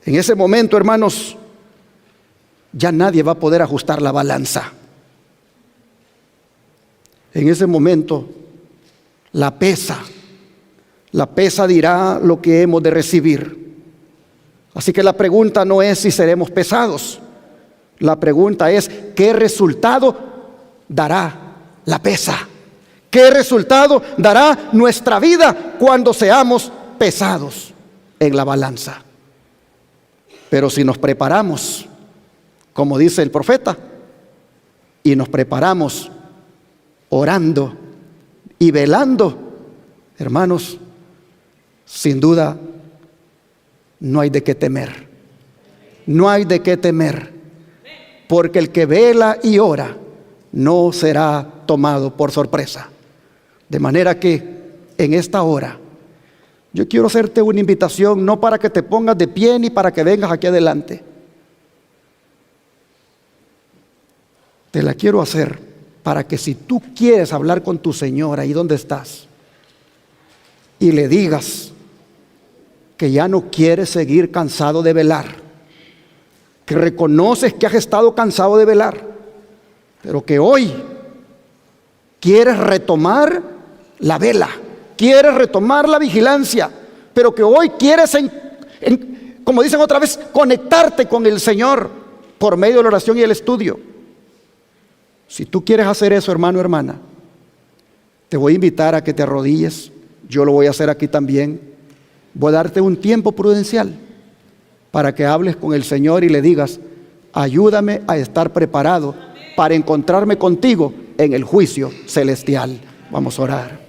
En ese momento, hermanos, ya nadie va a poder ajustar la balanza. En ese momento, la pesa dirá lo que hemos de recibir. Así que la pregunta no es si seremos pesados. La pregunta es, ¿qué resultado dará la pesa? ¿Qué resultado dará nuestra vida cuando seamos pesados en la balanza? Pero si nos preparamos, como dice el profeta, y nos preparamos orando y velando, hermanos, sin duda no hay de qué temer. No hay de qué temer, porque el que vela y ora no será tomado por sorpresa. De manera que en esta hora yo quiero hacerte una invitación, no para que te pongas de pie ni para que vengas aquí adelante. Te la quiero hacer para que si tú quieres hablar con tu Señor ahí donde estás y le digas que ya no quieres seguir cansado de velar, que reconoces que has estado cansado de velar, pero que hoy quieres retomar la vela, quieres retomar la vigilancia, pero que hoy quieres, como dicen otra vez, conectarte con el Señor por medio de la oración y el estudio. Si tú quieres hacer eso, hermano, hermana, te voy a invitar a que te arrodilles. Yo lo voy a hacer aquí también. Voy a darte un tiempo prudencial para que hables con el Señor y le digas: ayúdame a estar preparado para encontrarme contigo en el juicio celestial. Vamos a orar.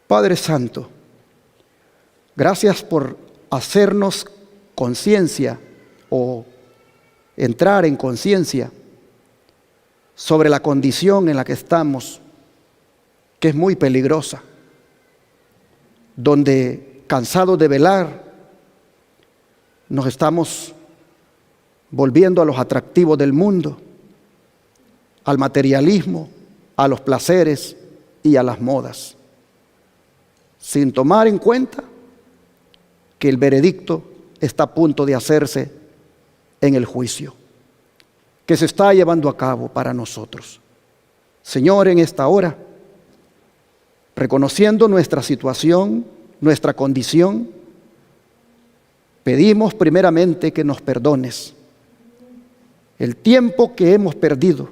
Padre Santo, gracias por hacernos conciencia o entrar en conciencia sobre la condición en la que estamos, que es muy peligrosa, donde cansados de velar nos estamos volviendo a los atractivos del mundo, al materialismo, a los placeres y a las modas, sin tomar en cuenta que el veredicto está a punto de hacerse en el juicio que se está llevando a cabo para nosotros. Señor, en esta hora, reconociendo nuestra situación, nuestra condición, pedimos primeramente que nos perdones el tiempo que hemos perdido,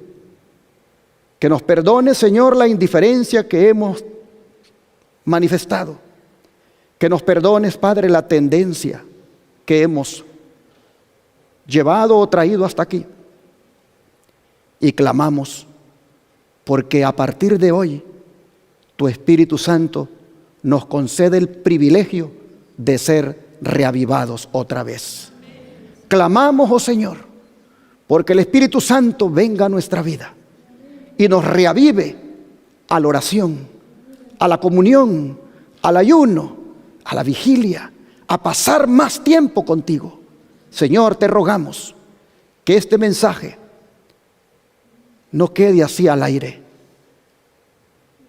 que nos perdone, Señor, la indiferencia que hemos manifestado, que nos perdones, Padre, la tendencia que hemos llevado o traído hasta aquí. Y clamamos porque a partir de hoy tu Espíritu Santo nos concede el privilegio de ser reavivados otra vez. Clamamos, oh Señor, porque el Espíritu Santo venga a nuestra vida y nos reavive a la oración, a la comunión, al ayuno, a la vigilia, a pasar más tiempo contigo. Señor, te rogamos que este mensaje no quede así al aire,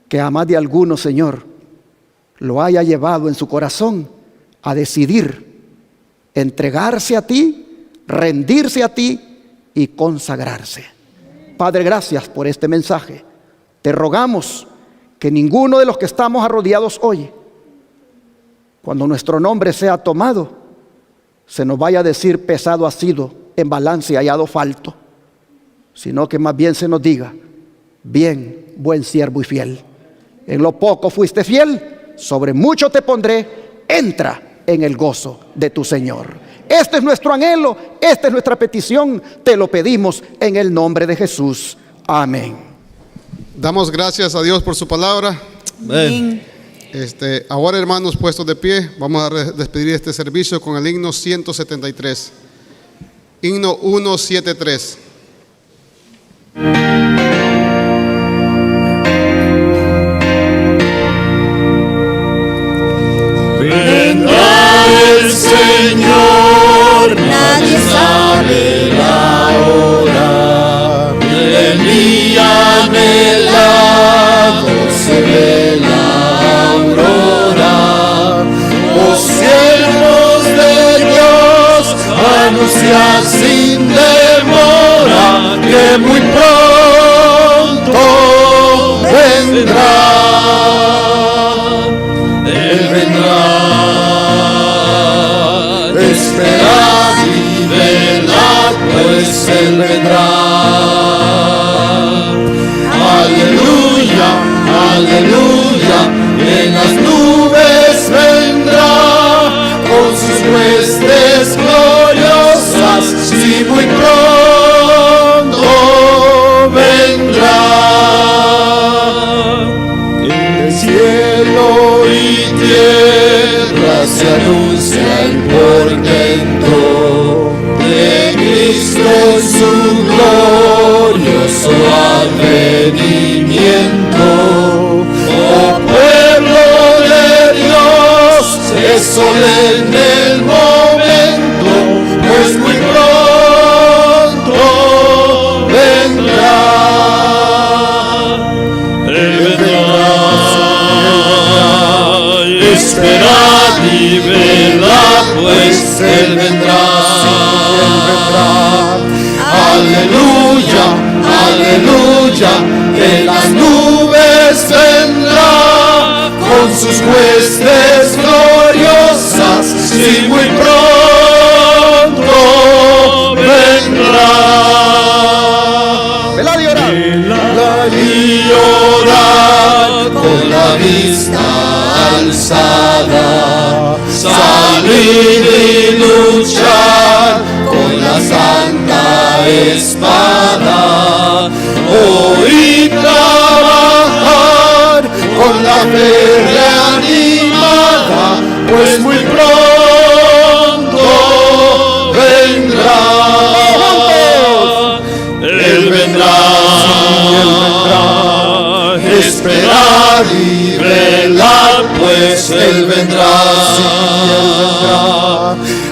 que a más de alguno, Señor, lo haya llevado en su corazón a decidir entregarse a ti, rendirse a ti y consagrarse. Padre, gracias por este mensaje. Te rogamos que ninguno de los que estamos arrodillados hoy, cuando nuestro nombre sea tomado, se nos vaya a decir: pesado ha sido, en balance hallado falto, sino que más bien se nos diga: bien, buen siervo y fiel. En lo poco fuiste fiel, sobre mucho te pondré, entra en el gozo de tu Señor. Este es nuestro anhelo, esta es nuestra petición, te lo pedimos en el nombre de Jesús. Amén. Damos gracias a Dios por su palabra. Amén. Ahora, hermanos, puestos de pie, vamos a despedir este servicio con el himno 173. Himno 173. Vendrá el Señor, nadie sabe la hora. El día anhelado se ve la aurora. Los siervos de Dios anuncian sin demora que muy pronto vendrá. Él vendrá. Esperad y velad, pues Él vendrá. Aleluya, aleluya, en las nubes vendrá, con sus huestes gloriosas, sí, muy pronto vendrá. En el cielo y tierra se anuncia el poder glorioso advenimiento. Oh pueblo de Dios, es solemne el momento, pues muy pronto vendrá. Él vendrá, esperad y velad, pues Él vendrá. Aleluya, aleluya, en las nubes vendrá, con sus huestes gloriosas, sí, muy pronto vendrá. Velad y orad. Velad y orad, con la vista alzada, salid y luchar con la santa espada, y trabajar con la fe reanimada, pues muy pronto vendrá. Él vendrá, esperad y velad, pues Él vendrá.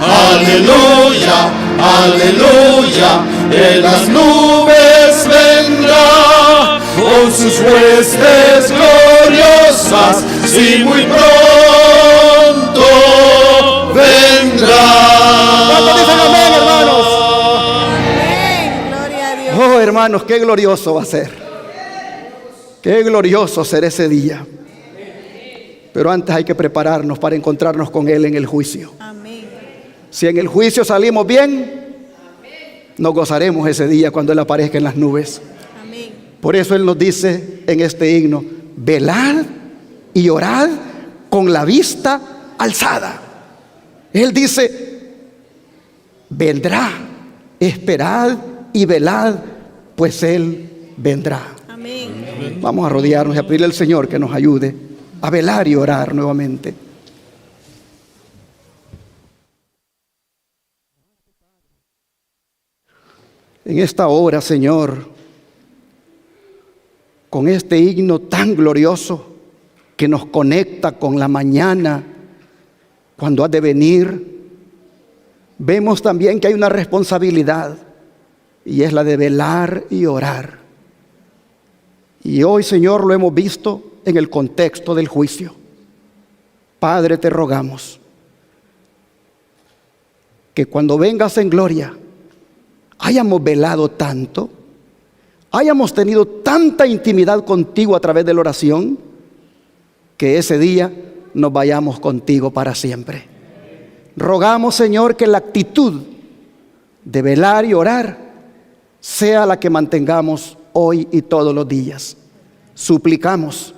Aleluya, aleluya, en las nubes vendrá, con sus huestes gloriosas, sí, muy pronto vendrá. ¿Cuántos dicen amén, hermanos? Amén. Gloria a Dios. Oh, hermanos, qué glorioso va a ser. Qué glorioso será ese día. Pero antes hay que prepararnos para encontrarnos con Él en el juicio. Amén. Si en el juicio salimos bien, nos gozaremos ese día cuando Él aparezca en las nubes. Amén. Por eso Él nos dice en este himno: velad y orad con la vista alzada. Él dice: vendrá, esperad y velad, pues Él vendrá. Amén. Vamos a rodearnos y a pedirle al Señor que nos ayude a velar y orar nuevamente. En esta hora, Señor, con este himno tan glorioso que nos conecta con la mañana, cuando ha de venir, vemos también que hay una responsabilidad, y es la de velar y orar. Y hoy, Señor, lo hemos visto en el contexto del juicio. Padre, te rogamos que cuando vengas en gloria hayamos velado tanto, hayamos tenido tanta intimidad contigo a través de la oración, que ese día nos vayamos contigo para siempre. Rogamos, Señor, que la actitud de velar y orar sea la que mantengamos hoy y todos los días. Suplicamos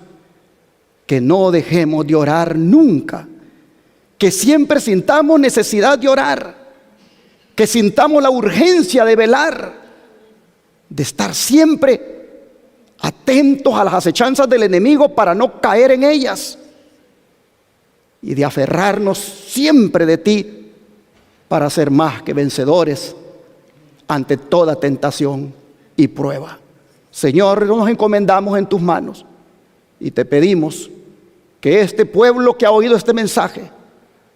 que no dejemos de orar nunca, que siempre sintamos necesidad de orar, que sintamos la urgencia de velar, de estar siempre atentos a las acechanzas del enemigo para no caer en ellas, y de aferrarnos siempre de ti para ser más que vencedores ante toda tentación y prueba. Señor, nos encomendamos en tus manos y te pedimos que este pueblo que ha oído este mensaje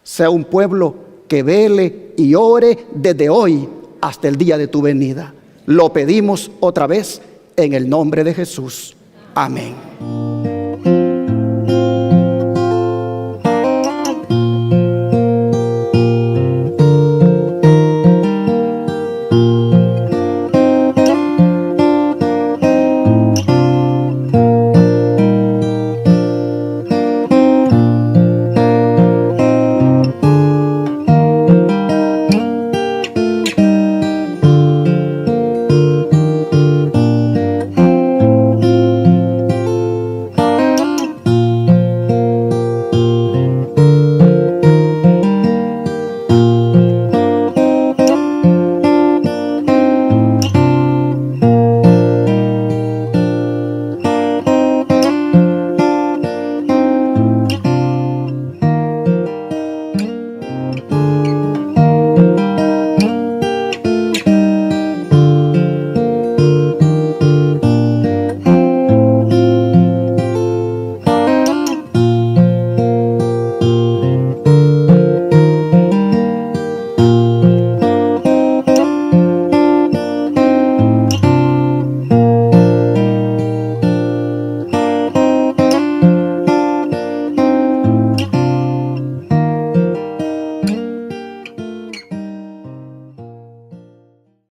sea un pueblo que vele y ore desde hoy hasta el día de tu venida. Lo pedimos otra vez en el nombre de Jesús. Amén.